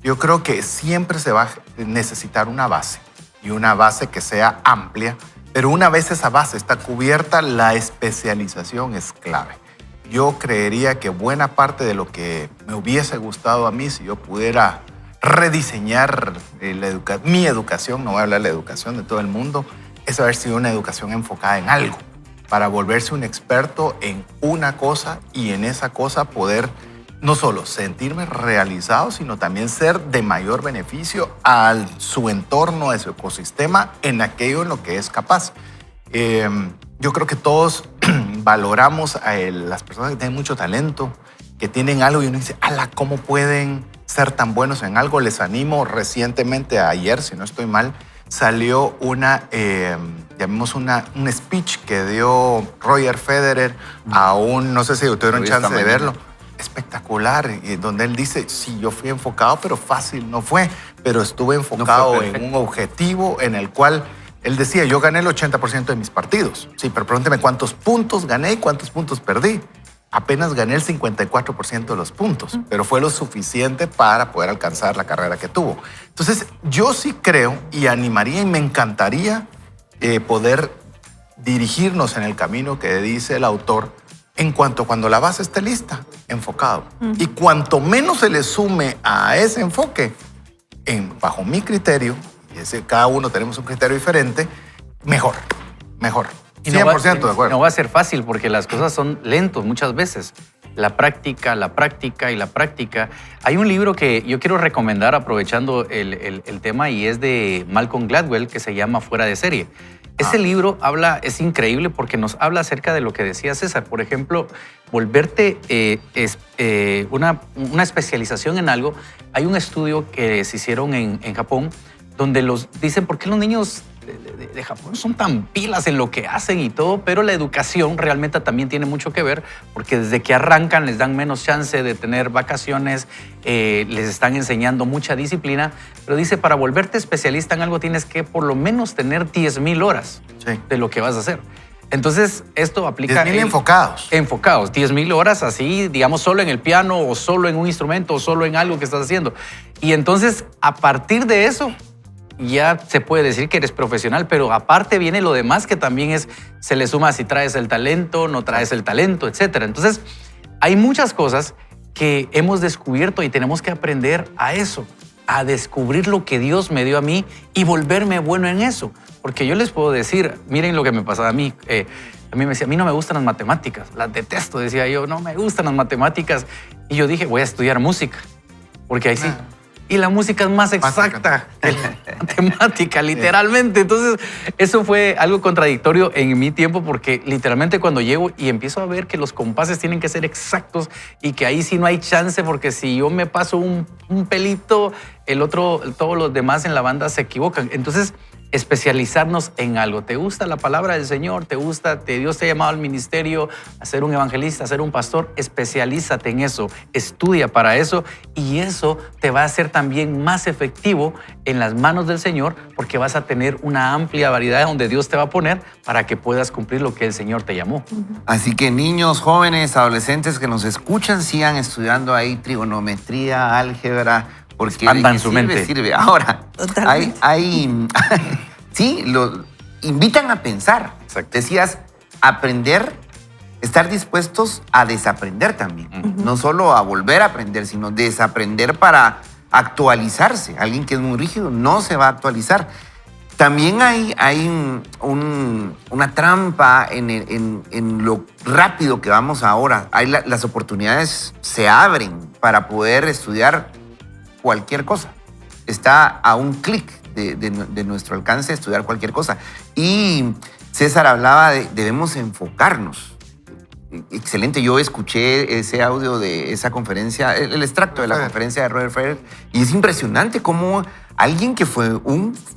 yo creo que siempre se va a necesitar una base, y una base que sea amplia, pero una vez esa base está cubierta, la especialización es clave. Yo creería que buena parte de lo que me hubiese gustado a mí, si yo pudiera rediseñar mi educación, no voy a hablar de la educación de todo el mundo, es haber sido una educación enfocada en algo. para volverse un experto en una cosa y en esa cosa poder no solo sentirme realizado, sino también ser de mayor beneficio a su entorno, a su ecosistema, en aquello en lo que es capaz. Yo creo que todos valoramos a las personas que tienen mucho talento, que tienen algo y uno dice, ¡ala! ¿Cómo pueden ser tan buenos en algo? Les animo, recientemente, ayer, si no estoy mal, salió llamemos un speech que dio Roger Federer a no sé si tuvieron chance de verlo. Espectacular, donde él dice, sí, yo fui enfocado, pero fácil no fue, pero estuve enfocado en un objetivo en el cual él decía, yo gané el 80% de mis partidos. Sí, pero pregúnteme cuántos puntos gané y cuántos puntos perdí. Apenas gané el 54% de los puntos, pero fue lo suficiente para poder alcanzar la carrera que tuvo. Entonces, yo sí creo y animaría y me encantaría poder dirigirnos en el camino que dice el autor en cuanto cuando la base esté lista, enfocado. Y cuanto menos se le sume a ese enfoque, bajo mi criterio, y cada uno tenemos un criterio diferente, mejor. 100% de acuerdo. No va a ser fácil porque las cosas son lentos muchas veces. La práctica y la práctica. Hay un libro que yo quiero recomendar aprovechando el tema y es de Malcolm Gladwell que se llama Fuera de Serie. Ese libro es increíble porque nos habla acerca de lo que decía César. Por ejemplo, volverte una especialización en algo. Hay un estudio que se hicieron en Japón donde dicen por qué los niños de Japón son tan pilas en lo que hacen y todo, pero la educación realmente también tiene mucho que ver porque desde que arrancan les dan menos chance de tener vacaciones, les están enseñando mucha disciplina, pero dice, para volverte especialista en algo tienes que por lo menos tener 10,000 horas de lo que vas a hacer. Entonces, esto aplica... 10,000 enfocados. Enfocados, 10,000 horas así, digamos, solo en el piano o solo en un instrumento o solo en algo que estás haciendo. Y entonces, a partir de eso, ya se puede decir que eres profesional, pero aparte viene lo demás que también se le suma si traes el talento, no traes el talento, etc. Entonces, hay muchas cosas que hemos descubierto y tenemos que aprender a eso, a descubrir lo que Dios me dio a mí y volverme bueno en eso. Porque yo les puedo decir, miren lo que me pasaba a mí. A mí me decía, a mí no me gustan las matemáticas, las detesto, decía yo, no me gustan las matemáticas. Y yo dije, voy a estudiar música, porque ahí sí. Y la música es más exacta que la matemática, literalmente. Entonces, eso fue algo contradictorio en mi tiempo porque literalmente cuando llego y empiezo a ver que los compases tienen que ser exactos y que ahí sí no hay chance porque si yo me paso un pelito, todos los demás en la banda se equivocan. Entonces, especializarnos en algo. ¿Te gusta la palabra del Señor? ¿Te gusta? Dios te ha llamado al ministerio a ser un evangelista, a ser un pastor? Especialízate en eso, estudia para eso y eso te va a hacer también más efectivo en las manos del Señor porque vas a tener una amplia variedad donde Dios te va a poner para que puedas cumplir lo que el Señor te llamó. Así que niños, jóvenes, adolescentes que nos escuchan, sigan estudiando ahí trigonometría, álgebra, porque expanda en su mente. Sirve. Ahora, sí, lo invitan a pensar. Exacto. Decías, aprender, estar dispuestos a desaprender también. No solo a volver a aprender, sino desaprender para actualizarse. Alguien que es muy rígido no se va a actualizar. También hay una trampa en lo rápido que vamos ahora. Las oportunidades se abren para poder estudiar cualquier cosa. Está a un clic de nuestro alcance estudiar cualquier cosa. Y César hablaba de debemos enfocarnos. Excelente, yo escuché ese audio de esa conferencia, el extracto de la conferencia de Roger Federer, y es impresionante cómo alguien que fue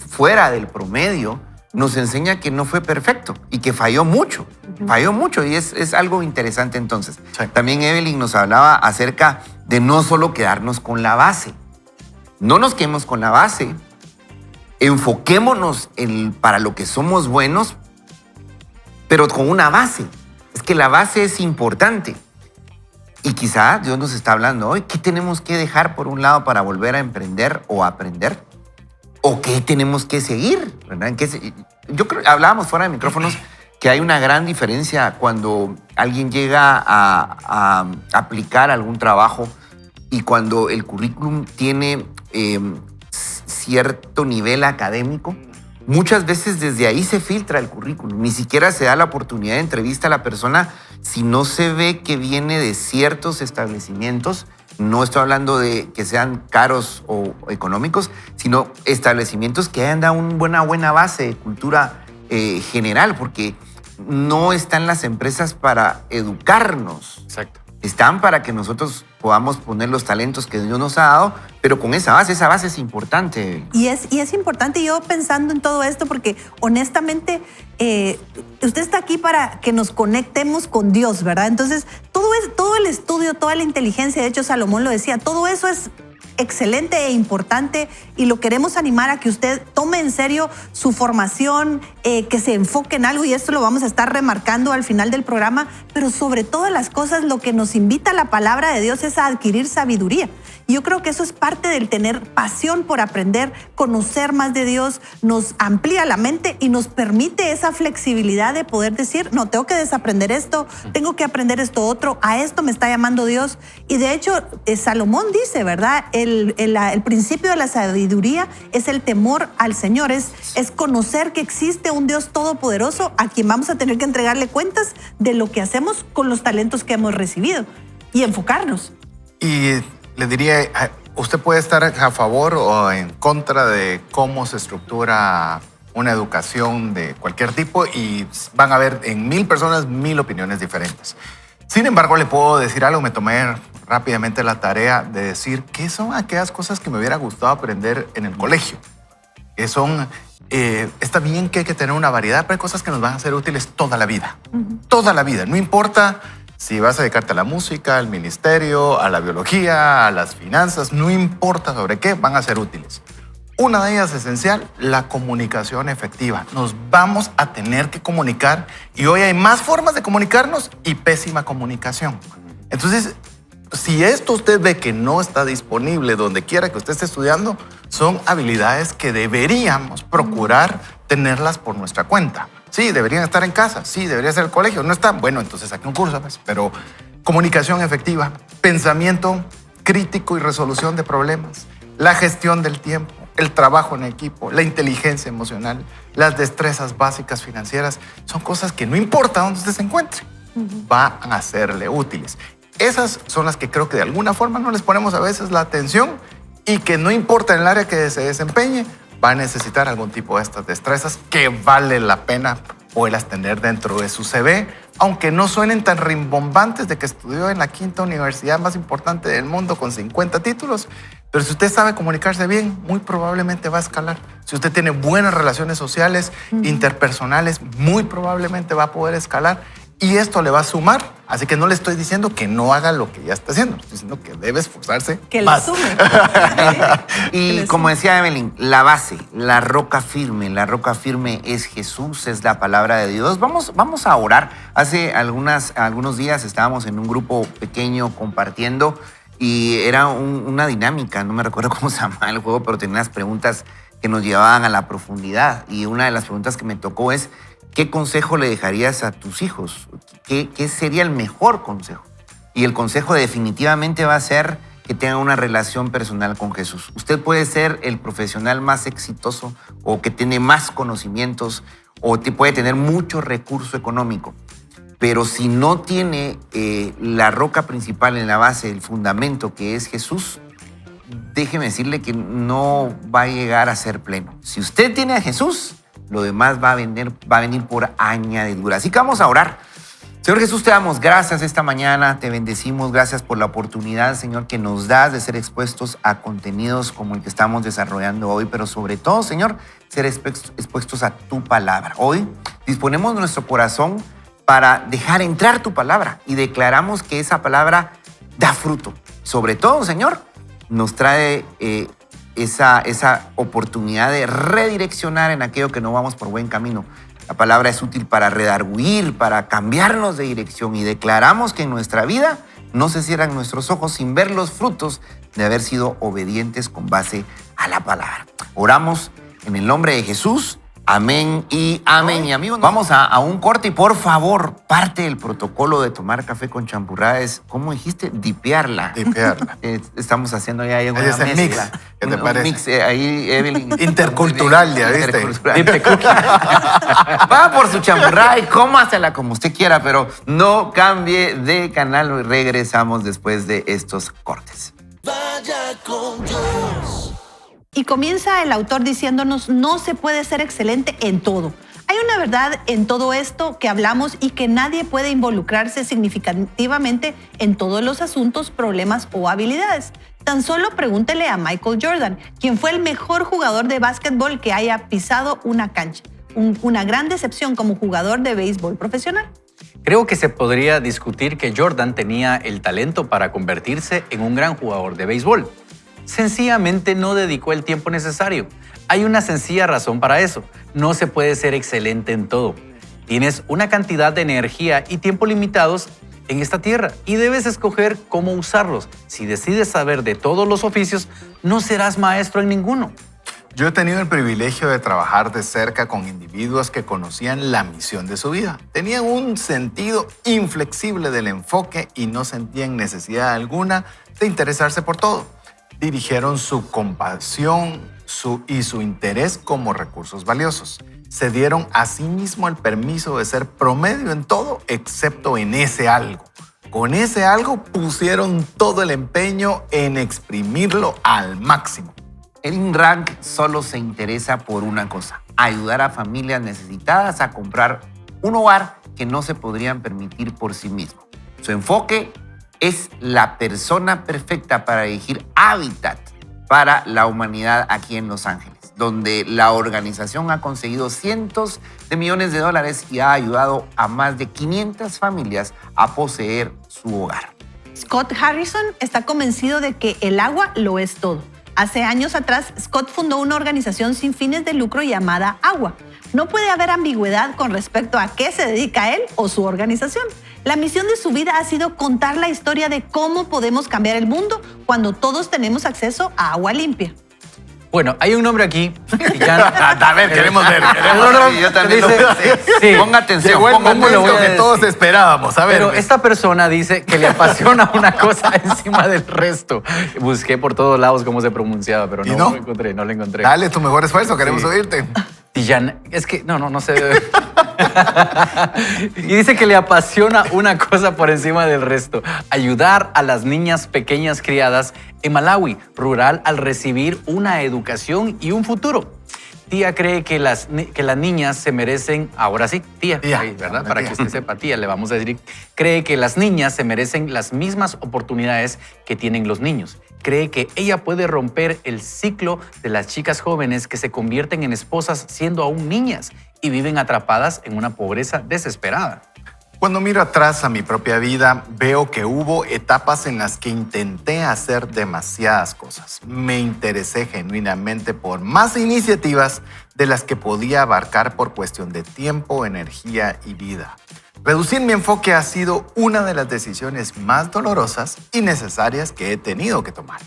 fuera del promedio nos enseña que no fue perfecto y que falló mucho, y es algo interesante entonces. Sí. También Evelyn nos hablaba acerca de no solo quedarnos con la base. No nos quedemos con la base, enfoquémonos para lo que somos buenos, pero con una base. Es que la base es importante. Y quizá Dios nos está hablando hoy, ¿qué tenemos que dejar por un lado para volver a emprender o aprender? ¿O qué tenemos que seguir? ¿Verdad? Yo creo, hablábamos fuera de micrófonos que hay una gran diferencia cuando alguien llega a aplicar algún trabajo y cuando el currículum tiene cierto nivel académico muchas veces desde ahí se filtra el currículum. Ni siquiera se da la oportunidad de entrevista a la persona si no se ve que viene de ciertos establecimientos. No estoy hablando de que sean caros o económicos, sino establecimientos que hayan dado una buena base de cultura general, porque no están las empresas para educarnos. Exacto. Están para que nosotros podamos poner los talentos que Dios nos ha dado, pero con esa base es importante. Y es importante, yo pensando en todo esto, porque honestamente usted está aquí para que nos conectemos con Dios, ¿verdad? Entonces, todo el estudio, toda la inteligencia, de hecho Salomón lo decía, todo eso es excelente e importante y lo queremos animar a que usted tome en serio su formación, que se enfoque en algo, y esto lo vamos a estar remarcando al final del programa, pero sobre todas las cosas lo que nos invita la palabra de Dios es a adquirir sabiduría. Y yo creo que eso es parte del tener pasión por aprender, conocer más de Dios, nos amplía la mente y nos permite esa flexibilidad de poder decir, no, tengo que desaprender esto, tengo que aprender esto otro, a esto me está llamando Dios. Y de hecho, Salomón dice, ¿verdad? El principio de la sabiduría es el temor al Señor, es conocer que existe un Dios todopoderoso a quien vamos a tener que entregarle cuentas de lo que hacemos con los talentos que hemos recibido y enfocarnos. Y le diría, usted puede estar a favor o en contra de cómo se estructura una educación de cualquier tipo y van a haber en 1000 personas 1000 opiniones diferentes. Sin embargo, le puedo decir algo, me tomé rápidamente la tarea de decir qué son aquellas cosas que me hubiera gustado aprender en el colegio. Que son, está bien que hay que tener una variedad, pero hay cosas que nos van a ser útiles toda la vida. Toda la vida, no importa si vas a dedicarte a la música, al ministerio, a la biología, a las finanzas, no importa sobre qué, van a ser útiles. Una de ellas esencial, la comunicación efectiva. Nos vamos a tener que comunicar y hoy hay más formas de comunicarnos y pésima comunicación. Entonces, si esto usted ve que no está disponible donde quiera que usted esté estudiando, son habilidades que deberíamos procurar tenerlas por nuestra cuenta. Sí, deberían estar en casa, sí, debería ser el colegio, no están, bueno, entonces saque un curso, pues. Pero comunicación efectiva, pensamiento crítico y resolución de problemas, la gestión del tiempo, el trabajo en equipo, la inteligencia emocional, las destrezas básicas financieras, son cosas que no importa dónde usted se encuentre, van a serle útiles. Esas son las que creo que de alguna forma no les ponemos a veces la atención y que no importa en el área que se desempeñe, va a necesitar algún tipo de estas destrezas que vale la pena poderlas tener dentro de su CV, aunque no suenen tan rimbombantes de que estudió en la 5ª universidad más importante del mundo con 50 títulos. Pero si usted sabe comunicarse bien, muy probablemente va a escalar. Si usted tiene buenas relaciones sociales, interpersonales, muy probablemente va a poder escalar. Y esto le va a sumar. Así que no le estoy diciendo que no haga lo que ya está haciendo. Estoy diciendo que debe esforzarse que más. le sume. Y como decía Evelyn, la base, la roca firme es Jesús, es la palabra de Dios. Vamos a orar. Hace algunos días estábamos en un grupo pequeño compartiendo y era una dinámica, no me recuerdo cómo se llamaba el juego, pero tenía unas preguntas que nos llevaban a la profundidad. Y una de las preguntas que me tocó es, ¿qué consejo le dejarías a tus hijos? ¿Qué sería el mejor consejo? Y el consejo definitivamente va a ser que tengan una relación personal con Jesús. Usted puede ser el profesional más exitoso o que tiene más conocimientos o puede tener mucho recurso económico, pero si no tiene la roca principal en la base, el fundamento que es Jesús, déjeme decirle que no va a llegar a ser pleno. Si usted tiene a Jesús, lo demás va a venir por añadidura. Así que vamos a orar. Señor Jesús, te damos gracias esta mañana, te bendecimos, gracias por la oportunidad, Señor, que nos das de ser expuestos a contenidos como el que estamos desarrollando hoy, pero sobre todo, Señor, ser expuestos a tu palabra. Hoy disponemos nuestro corazón para dejar entrar tu palabra y declaramos que esa palabra da fruto. Sobre todo, Señor, nos trae esa oportunidad de redireccionar en aquello que no vamos por buen camino. La palabra es útil para redarguir, para cambiarnos de dirección y declaramos que en nuestra vida no se cierran nuestros ojos sin ver los frutos de haber sido obedientes con base a la palabra. Oramos en el nombre de Jesús Amén y amén. Y amigos, vamos a un corte y por favor, parte del protocolo de tomar café con champurrada es, ¿cómo dijiste? Dipearla. Dipearla. Estamos haciendo ya una Ahí es el mix. mezcla. ¿Qué te Un parece? mix ahí, Evelyn. Intercultural, ya viste. Intercultural. Dip the cookie. Va por su champurrada y cómasela como usted quiera, pero no cambie de canal. Regresamos después de estos cortes. Y comienza el autor diciéndonos, no se puede ser excelente en todo. Hay una verdad en todo esto que hablamos y que nadie puede involucrarse significativamente en todos los asuntos, problemas o habilidades. Tan solo pregúntele a Michael Jordan, quien fue el mejor jugador de básquetbol que haya pisado una cancha. Una gran decepción como jugador de béisbol profesional. Creo que se podría discutir que Jordan tenía el talento para convertirse en un gran jugador de béisbol. Sencillamente no dedicó el tiempo necesario. Hay una sencilla razón para eso. No se puede ser excelente en todo. Tienes una cantidad de energía y tiempo limitados en esta tierra y debes escoger cómo usarlos. Si decides saber de todos los oficios, no serás maestro en ninguno. Yo he tenido el privilegio de trabajar de cerca con individuos que conocían la misión de su vida. Tenían un sentido inflexible del enfoque y no sentían necesidad alguna de interesarse por todo. Dirigieron su compasión y su interés como recursos valiosos. Se dieron a sí mismo el permiso de ser promedio en todo, excepto en ese algo. Con ese algo pusieron todo el empeño en exprimirlo al máximo. El Rank solo se interesa por una cosa: ayudar a familias necesitadas a comprar un hogar que no se podrían permitir por sí mismo. Su enfoque es la persona perfecta para dirigir Habitat para la humanidad aquí en Los Ángeles, donde la organización ha conseguido cientos de millones de dólares y ha ayudado a más de 500 familias a poseer su hogar. Scott Harrison está convencido de que el agua lo es todo. Hace años atrás, Scott fundó una organización sin fines de lucro llamada Agua. No puede haber ambigüedad con respecto a qué se dedica él o su organización. La misión de su vida ha sido contar la historia de cómo podemos cambiar el mundo cuando todos tenemos acceso a agua limpia. Bueno, hay un nombre aquí. A ver, queremos ver. Sí, yo también lo pensé. Sí. Ponga atención. Llegó el ponga ¿cómo lo voy momento a que decir? todos esperábamos. A ver. Pero esta persona dice que le apasiona una cosa encima del resto. Busqué por todos lados cómo se pronunciaba, pero ¿Y no, no? lo encontré, no lo encontré. Dale tu mejor esfuerzo, queremos Sí. oírte. Tijan, es que no sé. Y dice que le apasiona una cosa por encima del resto: ayudar a las niñas pequeñas criadas en Malawi, rural, al recibir una educación y un futuro. Tía cree que las niñas se merecen, ahora sí, tía, Tía, ahí, ¿verdad? tía. Para que usted sepa, tía, le vamos a decir, cree que las niñas se merecen las mismas oportunidades que tienen los niños. Cree que ella puede romper el ciclo de las chicas jóvenes que se convierten en esposas siendo aún niñas y viven atrapadas en una pobreza desesperada. Cuando miro atrás a mi propia vida, veo que hubo etapas en las que intenté hacer demasiadas cosas. Me interesé genuinamente por más iniciativas de las que podía abarcar por cuestión de tiempo, energía y vida. Reducir mi enfoque ha sido una de las decisiones más dolorosas y necesarias que he tenido que tomar.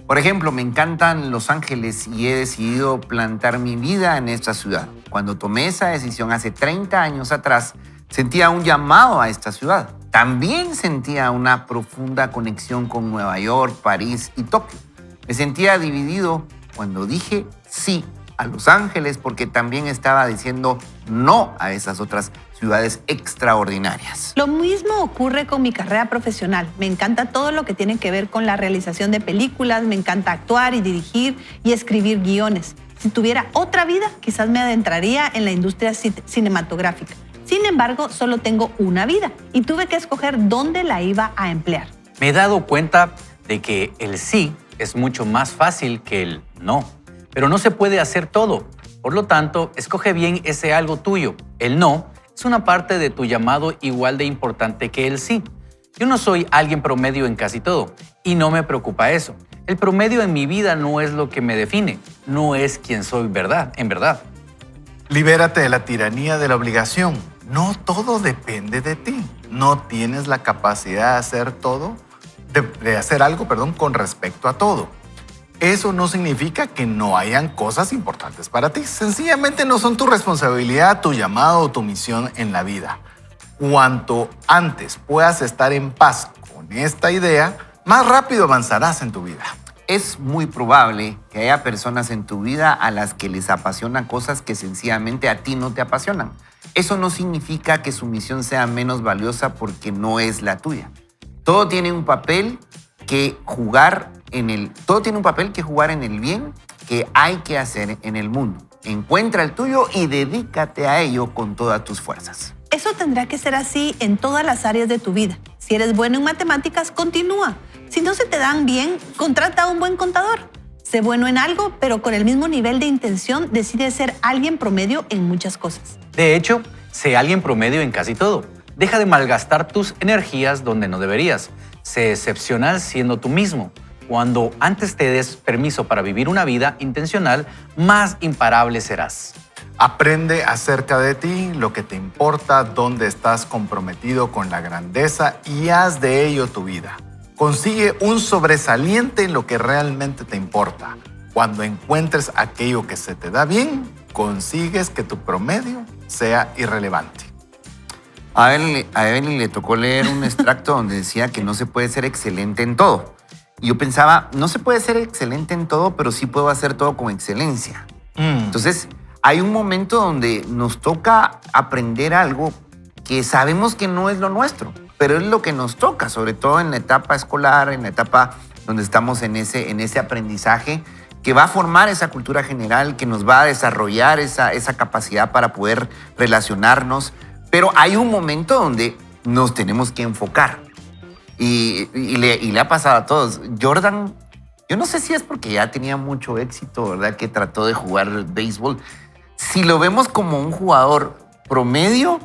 Por ejemplo, me encantan Los Ángeles y he decidido plantar mi vida en esta ciudad. Cuando tomé esa decisión hace 30 años atrás, sentía un llamado a esta ciudad. También sentía una profunda conexión con Nueva York, París y Tokio. Me sentía dividido cuando dije sí a Los Ángeles porque también estaba diciendo no a esas otras ciudades extraordinarias. Lo mismo ocurre con mi carrera profesional. Me encanta todo lo que tiene que ver con la realización de películas, me encanta actuar y dirigir y escribir guiones. Si tuviera otra vida, quizás me adentraría en la industria cinematográfica. Sin embargo, solo tengo una vida y tuve que escoger dónde la iba a emplear. Me he dado cuenta de que el sí es mucho más fácil que el no, pero no se puede hacer todo. Por lo tanto, escoge bien ese algo tuyo. El no es una parte de tu llamado igual de importante que el sí. Yo no soy alguien promedio en casi todo y no me preocupa eso. El promedio en mi vida no es lo que me define, no es quien soy en verdad. Libérate de la tiranía de la obligación. No todo depende de ti. No tienes la capacidad de hacer algo con respecto a todo. eso no significa que no hayan cosas importantes para ti. Sencillamente no son tu responsabilidad, tu llamado o tu misión en la vida. Cuanto antes puedas estar en paz con esta idea, más rápido avanzarás en tu vida. Es muy probable que haya personas en tu vida a las que les apasionan cosas que sencillamente a ti no te apasionan. Eso no significa que su misión sea menos valiosa porque no es la tuya. Todo tiene un papel que jugar en el bien que hay que hacer en el mundo. Encuentra el tuyo y dedícate a ello con todas tus fuerzas. Eso tendrá que ser así en todas las áreas de tu vida. Si eres bueno en matemáticas, continúa. Si no se te dan bien, contrata a un buen contador. Sé bueno en algo, pero con el mismo nivel de intención decide ser alguien promedio en muchas cosas. De hecho, sé alguien promedio en casi todo. Deja de malgastar tus energías donde no deberías. Sé excepcional siendo tú mismo. Cuando antes te des permiso para vivir una vida intencional, más imparable serás. Aprende acerca de ti, lo que te importa, dónde estás comprometido con la grandeza y haz de ello tu vida. Consigue un sobresaliente en lo que realmente te importa. Cuando encuentres aquello que se te da bien, consigues que tu promedio sea irrelevante. A Evelyn le tocó leer un extracto donde decía que no se puede ser excelente en todo. Y yo pensaba, no se puede ser excelente en todo, pero sí puedo hacer todo con excelencia. Entonces, hay un momento donde nos toca aprender algo que sabemos que no es lo nuestro, pero es lo que nos toca, sobre todo en la etapa escolar, en la etapa donde estamos en ese aprendizaje que va a formar esa cultura general, que nos va a desarrollar esa capacidad para poder relacionarnos. Pero hay un momento donde nos tenemos que enfocar. Y le ha pasado a todos. Jordan, yo no sé si es porque ya tenía mucho éxito, ¿verdad? Que trató de jugar béisbol. Si lo vemos como un jugador promedio,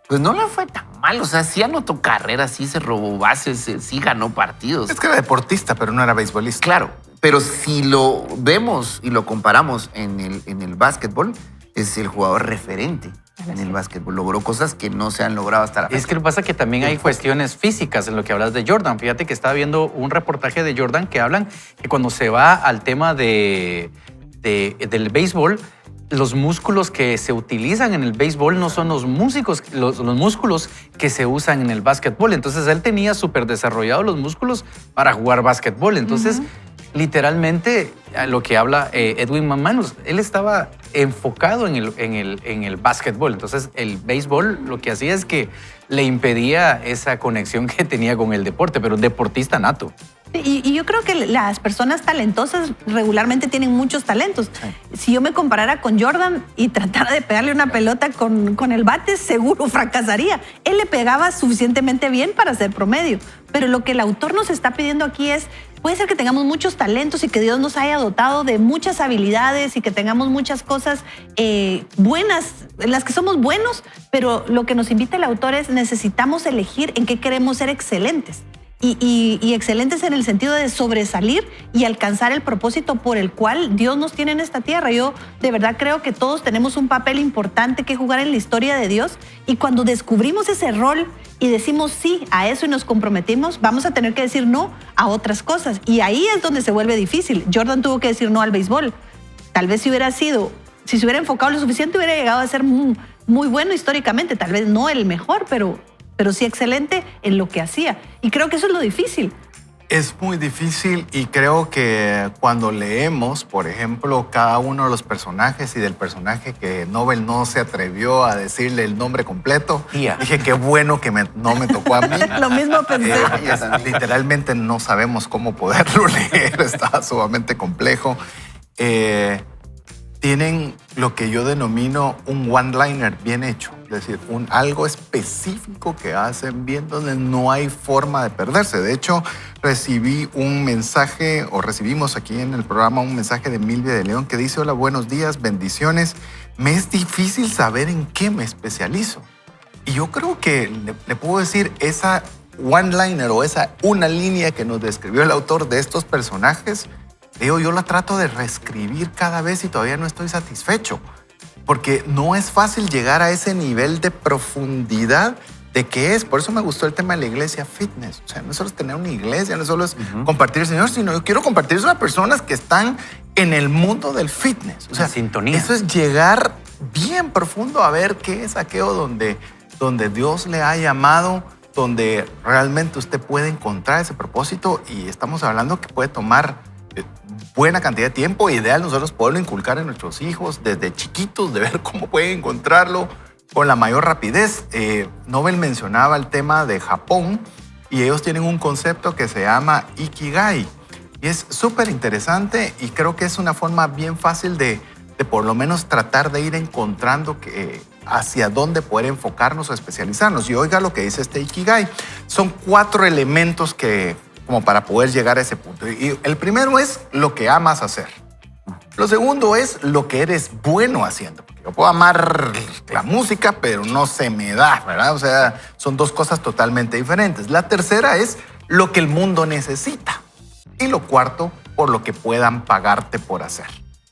pues no le fue tan mal. O sea, sí anotó carreras, sí se robó bases, sí ganó partidos. Es que era deportista, pero no era beisbolista. Claro, pero si lo vemos y lo comparamos en el básquetbol, es el jugador referente en el básquetbol. Logró cosas que no se han logrado hasta la fecha. Es que lo que pasa es que también hay cuestiones físicas en lo que hablas de Jordan. Fíjate que estaba viendo un reportaje de Jordan que hablan que cuando se va al tema del béisbol, los músculos que se utilizan en el béisbol no son los músculos que se usan en el básquetbol. Entonces él tenía súper desarrollados los músculos para jugar básquetbol. Entonces, literalmente, lo que habla Edwin McManus, él estaba enfocado en el básquetbol. Entonces, el béisbol lo que hacía es que le impedía esa conexión que tenía con el deporte, pero un deportista nato. Y yo creo que las personas talentosas regularmente tienen muchos talentos. Sí. Si yo me comparara con Jordan y tratara de pegarle una pelota con el bate, seguro fracasaría. Él le pegaba suficientemente bien para ser promedio. Pero lo que el autor nos está pidiendo aquí es, puede ser que tengamos muchos talentos y que Dios nos haya dotado de muchas habilidades y que tengamos muchas cosas buenas, en las que somos buenos, pero lo que nos invita el autor es necesitamos elegir en qué queremos ser excelentes. Y excelentes en el sentido de sobresalir y alcanzar el propósito por el cual Dios nos tiene en esta tierra. Yo de verdad creo que todos tenemos un papel importante que jugar en la historia de Dios, y cuando descubrimos ese rol y decimos sí a eso y nos comprometimos, vamos a tener que decir no a otras cosas, y ahí es donde se vuelve difícil. Jordan tuvo que decir no al béisbol. Tal vez si se hubiera enfocado lo suficiente, hubiera llegado a ser muy bueno históricamente, tal vez no el mejor, pero sí excelente en lo que hacía. Y creo que eso es lo difícil. Es muy difícil, y creo que cuando leemos, por ejemplo, cada uno de los personajes y del personaje que Nobel no se atrevió a decirle el nombre completo, dije qué bueno que no me tocó a mí. Lo mismo pensé. Literalmente no sabemos cómo poderlo leer, está sumamente complejo. Tienen lo que yo denomino un one-liner bien hecho, es decir, algo específico que hacen bien donde no hay forma de perderse. De hecho, recibimos aquí en el programa un mensaje de Milvia de León que dice: hola, buenos días, bendiciones. Me es difícil saber en qué me especializo. Y yo creo que le puedo decir, esa one-liner o esa una línea que nos describió el autor de estos personajes, yo la trato de reescribir cada vez y todavía no estoy satisfecho, porque no es fácil llegar a ese nivel de profundidad de qué es. Por eso me gustó el tema de la iglesia fitness. O sea, no solo es tener una iglesia, no solo es compartir el Señor, sino yo quiero compartir eso a personas que están en el mundo del fitness. O sea, En sintonía. eso es llegar bien profundo a ver qué es aquello donde Dios le ha llamado, donde realmente usted puede encontrar ese propósito, y estamos hablando que puede tomar buena cantidad de tiempo. Ideal nosotros poderlo inculcar en nuestros hijos desde chiquitos, de ver cómo pueden encontrarlo con la mayor rapidez. Nobel mencionaba el tema de Japón y ellos tienen un concepto que se llama Ikigai. Y es súper interesante y creo que es una forma bien fácil de por lo menos tratar de ir encontrando hacia dónde poder enfocarnos o especializarnos. Y oiga lo que dice este Ikigai. Son 4 elementos como para poder llegar a ese punto. Y el primero es lo que amas hacer. Lo segundo es lo que eres bueno haciendo. Yo puedo amar la música, pero no se me da, ¿verdad? O sea, son 2 cosas totalmente diferentes. La tercera es lo que el mundo necesita. Y lo cuarto, por lo que puedan pagarte por hacer.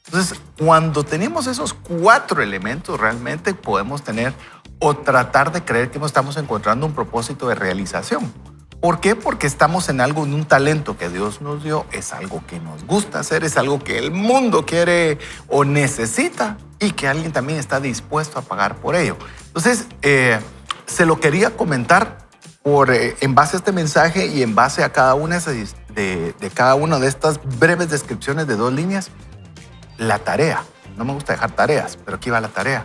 Entonces, cuando tenemos esos 4 elementos, realmente podemos tener o tratar de creer que no estamos encontrando un propósito de realización. ¿Por qué? Porque estamos en algo, en un talento que Dios nos dio, es algo que nos gusta hacer, es algo que el mundo quiere o necesita y que alguien también está dispuesto a pagar por ello. Entonces, se lo quería comentar en base a este mensaje y en base a cada una de cada una de estas breves descripciones de 2 líneas. La tarea, no me gusta dejar tareas, pero aquí va la tarea.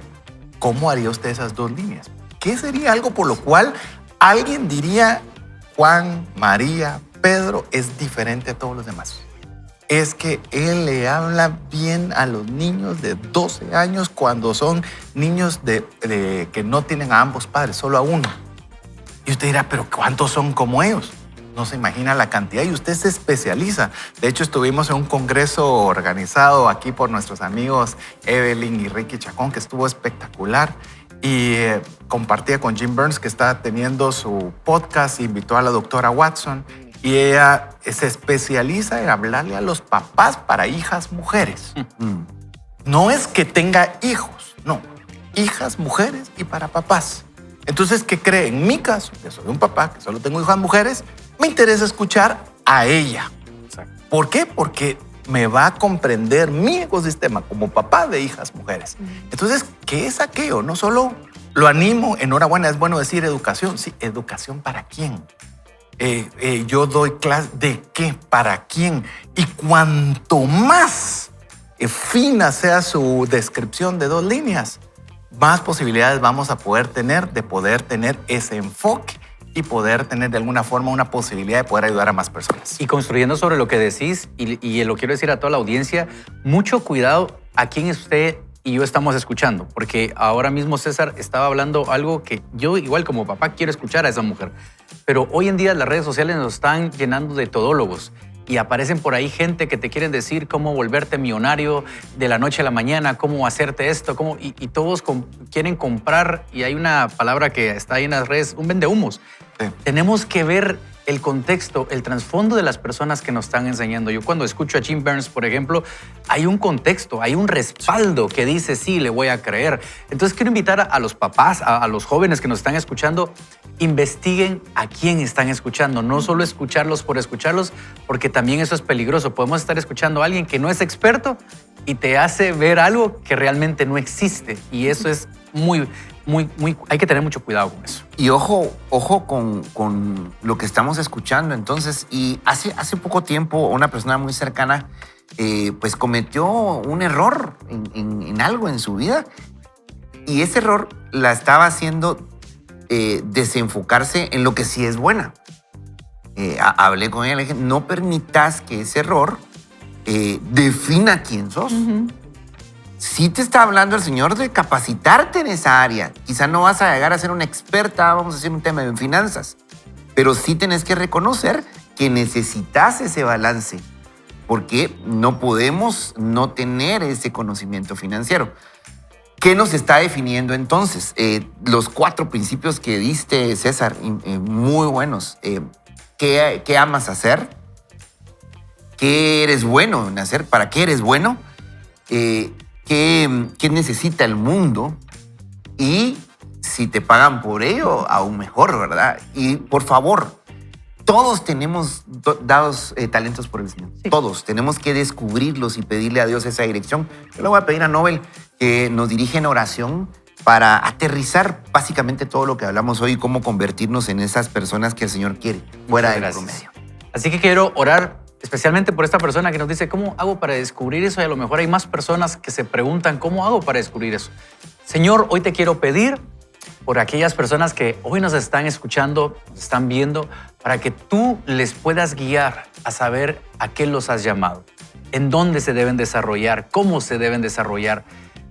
¿Cómo haría usted esas 2 líneas? ¿Qué sería algo por lo cual alguien diría: Juan, María, Pedro es diferente a todos los demás? Es que él le habla bien a los niños de 12 años cuando son niños que no tienen a ambos padres, solo a uno. Y usted dirá, ¿pero cuántos son como ellos? No se imagina la cantidad y usted se especializa. De hecho, estuvimos en un congreso organizado aquí por nuestros amigos Evelyn y Ricky Chacón, que estuvo espectacular. Y compartía con Jim Burns, que está teniendo su podcast, e invitó a la doctora Watson. Y ella se especializa en hablarle a los papás para hijas mujeres. No es que tenga hijos, no. Hijas mujeres y para papás. Entonces, ¿qué cree? En mi caso, que soy un papá, que solo tengo hijas mujeres, me interesa escuchar a ella. Exacto. ¿Por qué? Porque me va a comprender mi ecosistema como papá de hijas mujeres. Entonces, ¿qué es aquello? No solo lo animo, enhorabuena, es bueno decir educación. Sí, educación para quién. Yo doy clase de qué, para quién. Y cuanto más fina sea su descripción de 2 líneas, más posibilidades vamos a poder tener de poder tener ese enfoque y poder tener de alguna forma una posibilidad de poder ayudar a más personas. Y construyendo sobre lo que decís, y lo quiero decir a toda la audiencia, mucho cuidado a quién usted y yo estamos escuchando, porque ahora mismo César estaba hablando algo que yo igual como papá quiero escuchar a esa mujer, pero hoy en día las redes sociales nos están llenando de todólogos. Y aparecen por ahí gente que te quieren decir cómo volverte millonario de la noche a la mañana, cómo hacerte esto, y todos quieren comprar, y hay una palabra que está ahí en las redes, un vendehumos. Sí. Tenemos que ver el contexto, el trasfondo de las personas que nos están enseñando. Yo cuando escucho a Jim Burns, por ejemplo, hay un contexto, hay un respaldo que dice, sí, le voy a creer. Entonces quiero invitar a los papás, a los jóvenes que nos están escuchando, investiguen a quién están escuchando. No solo escucharlos por escucharlos, porque también eso es peligroso. Podemos estar escuchando a alguien que no es experto y te hace ver algo que realmente no existe. Y eso es muy, hay que tener mucho cuidado con eso. Y ojo con lo que estamos escuchando. Entonces, y hace poco tiempo una persona muy cercana pues cometió un error en algo en su vida. Y ese error la estaba haciendo desenfocarse en lo que sí es buena. Hablé con ella, le dije, no permitas que ese error defina quién sos. Sí te está hablando el Señor de capacitarte en esa área. Quizá no vas a llegar a ser una experta, vamos a decir, un tema en finanzas, pero sí tenés que reconocer que necesitas ese balance, porque no podemos no tener ese conocimiento financiero. ¿Qué nos está definiendo entonces? Los 4 principios que diste, César, muy buenos. ¿Qué amas hacer? ¿Qué eres bueno en hacer? ¿Para qué eres bueno? ¿Qué necesita el mundo? Y Si te pagan por ello, aún mejor, ¿verdad? Y por favor, todos tenemos dados talentos por el Señor. Sí. Todos. Tenemos que descubrirlos y pedirle a Dios esa dirección. Yo le voy a pedir a Nobel que nos dirija en oración para aterrizar básicamente todo lo que hablamos hoy y cómo convertirnos en esas personas que el Señor quiere, fuera del promedio. Así que quiero orar especialmente por esta persona que nos dice, ¿cómo hago para descubrir eso? Y a lo mejor hay más personas que se preguntan, ¿cómo hago para descubrir eso? Señor, hoy te quiero pedir por aquellas personas que hoy nos están escuchando, nos están viendo, para que tú les puedas guiar a saber a qué los has llamado, en dónde se deben desarrollar, cómo se deben desarrollar.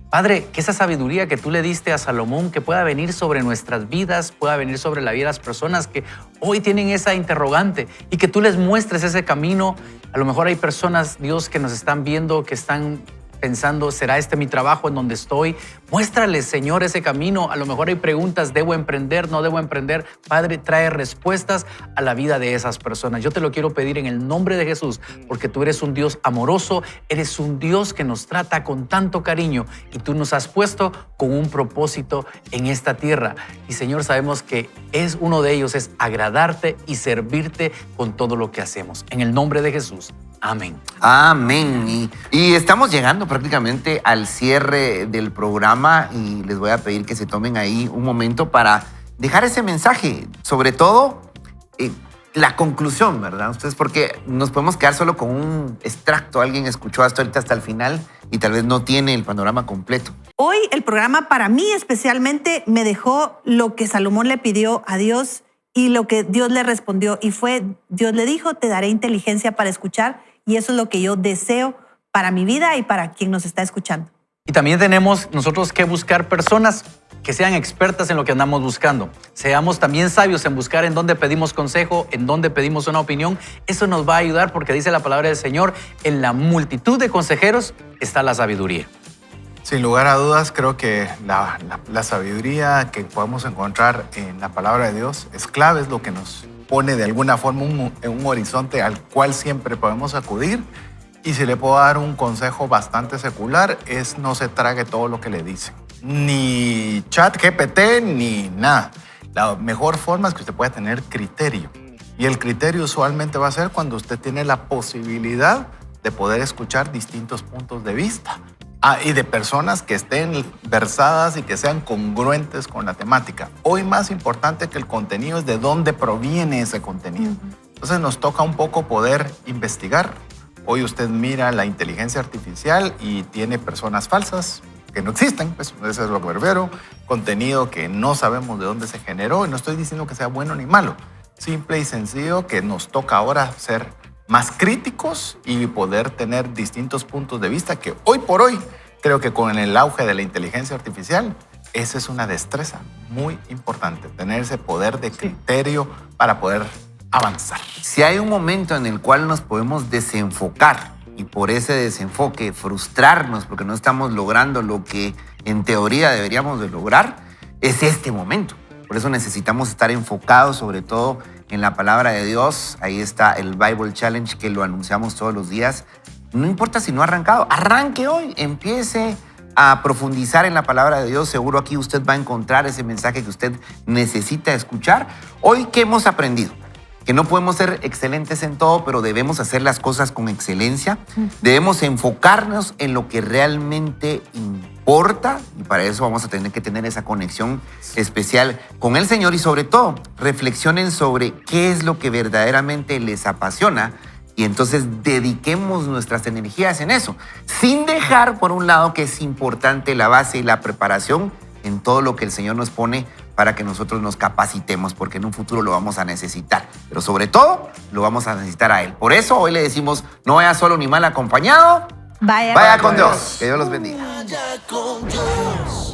Padre, que esa sabiduría que tú le diste a Salomón, que pueda venir sobre nuestras vidas, pueda venir sobre la vida de las personas que hoy tienen esa interrogante y que tú les muestres ese camino. A lo mejor hay personas, Dios, que nos están viendo, que están pensando, ¿será este mi trabajo en donde estoy? Muéstrales, Señor, ese camino. A lo mejor hay preguntas, ¿debo emprender? ¿No debo emprender? Padre, trae respuestas a la vida de esas personas. Yo te lo quiero pedir en el nombre de Jesús, porque tú eres un Dios amoroso, eres un Dios que nos trata con tanto cariño y tú nos has puesto con un propósito en esta tierra. Y, Señor, sabemos que uno de ellos es agradarte y servirte con todo lo que hacemos. En el nombre de Jesús. Amén. Amén. Y estamos llegando prácticamente al cierre del programa y les voy a pedir que se tomen ahí un momento para dejar ese mensaje, sobre todo la conclusión, ¿verdad? Ustedes, porque nos podemos quedar solo con un extracto. Alguien escuchó hasta ahorita hasta el final y tal vez no tiene el panorama completo. Hoy el programa para mí especialmente me dejó lo que Salomón le pidió a Dios y lo que Dios le respondió. Y fue, Dios le dijo, te daré inteligencia para escuchar. Y eso es lo que yo deseo para mi vida y para quien nos está escuchando. Y también tenemos nosotros que buscar personas que sean expertas en lo que andamos buscando. Seamos también sabios en buscar en dónde pedimos consejo, en dónde pedimos una opinión. Eso nos va a ayudar porque dice la palabra del Señor, en la multitud de consejeros está la sabiduría. Sin lugar a dudas, creo que la sabiduría que podemos encontrar en la palabra de Dios es clave, es lo que nos pone de alguna forma un horizonte al cual siempre podemos acudir. Y si le puedo dar un consejo bastante secular, es no se trague todo lo que le dicen. Ni ChatGPT, ni nada. La mejor forma es que usted pueda tener criterio. Y el criterio usualmente va a ser cuando usted tiene la posibilidad de poder escuchar distintos puntos de vista. Y de personas que estén versadas y que sean congruentes con la temática. Hoy más importante que el contenido es de dónde proviene ese contenido. Entonces nos toca un poco poder investigar. Hoy usted mira la inteligencia artificial y tiene personas falsas que no existen, pues eso es lo que me refiero. Contenido que no sabemos de dónde se generó y no estoy diciendo que sea bueno ni malo. Simple y sencillo que nos toca ahora ser más críticos y poder tener distintos puntos de vista que hoy por hoy creo que con el auge de la inteligencia artificial esa es una destreza muy importante, tener ese poder de criterio para poder avanzar. Si hay un momento en el cual nos podemos desenfocar y por ese desenfoque frustrarnos porque no estamos logrando lo que en teoría deberíamos de lograr, es este momento. Por eso necesitamos estar enfocados sobre todo en la palabra de Dios. Ahí está el Bible Challenge que lo anunciamos todos los días. No importa si no ha arrancado, arranque hoy, empiece a profundizar en la palabra de Dios. Seguro aquí usted va a encontrar ese mensaje que usted necesita escuchar. Hoy, ¿qué hemos aprendido? Que no podemos ser excelentes en todo, pero debemos hacer las cosas con excelencia. Debemos enfocarnos en lo que realmente importa y para eso vamos a tener que tener esa conexión especial con el Señor y sobre todo reflexionen sobre qué es lo que verdaderamente les apasiona y entonces dediquemos nuestras energías en eso, sin dejar por un lado que es importante la base y la preparación en todo lo que el Señor nos pone para que nosotros nos capacitemos, porque en un futuro lo vamos a necesitar. Pero sobre todo, lo vamos a necesitar a Él. Por eso hoy le decimos, no vaya solo ni mal acompañado, vaya con Dios. Que Dios los bendiga. Vaya con Dios.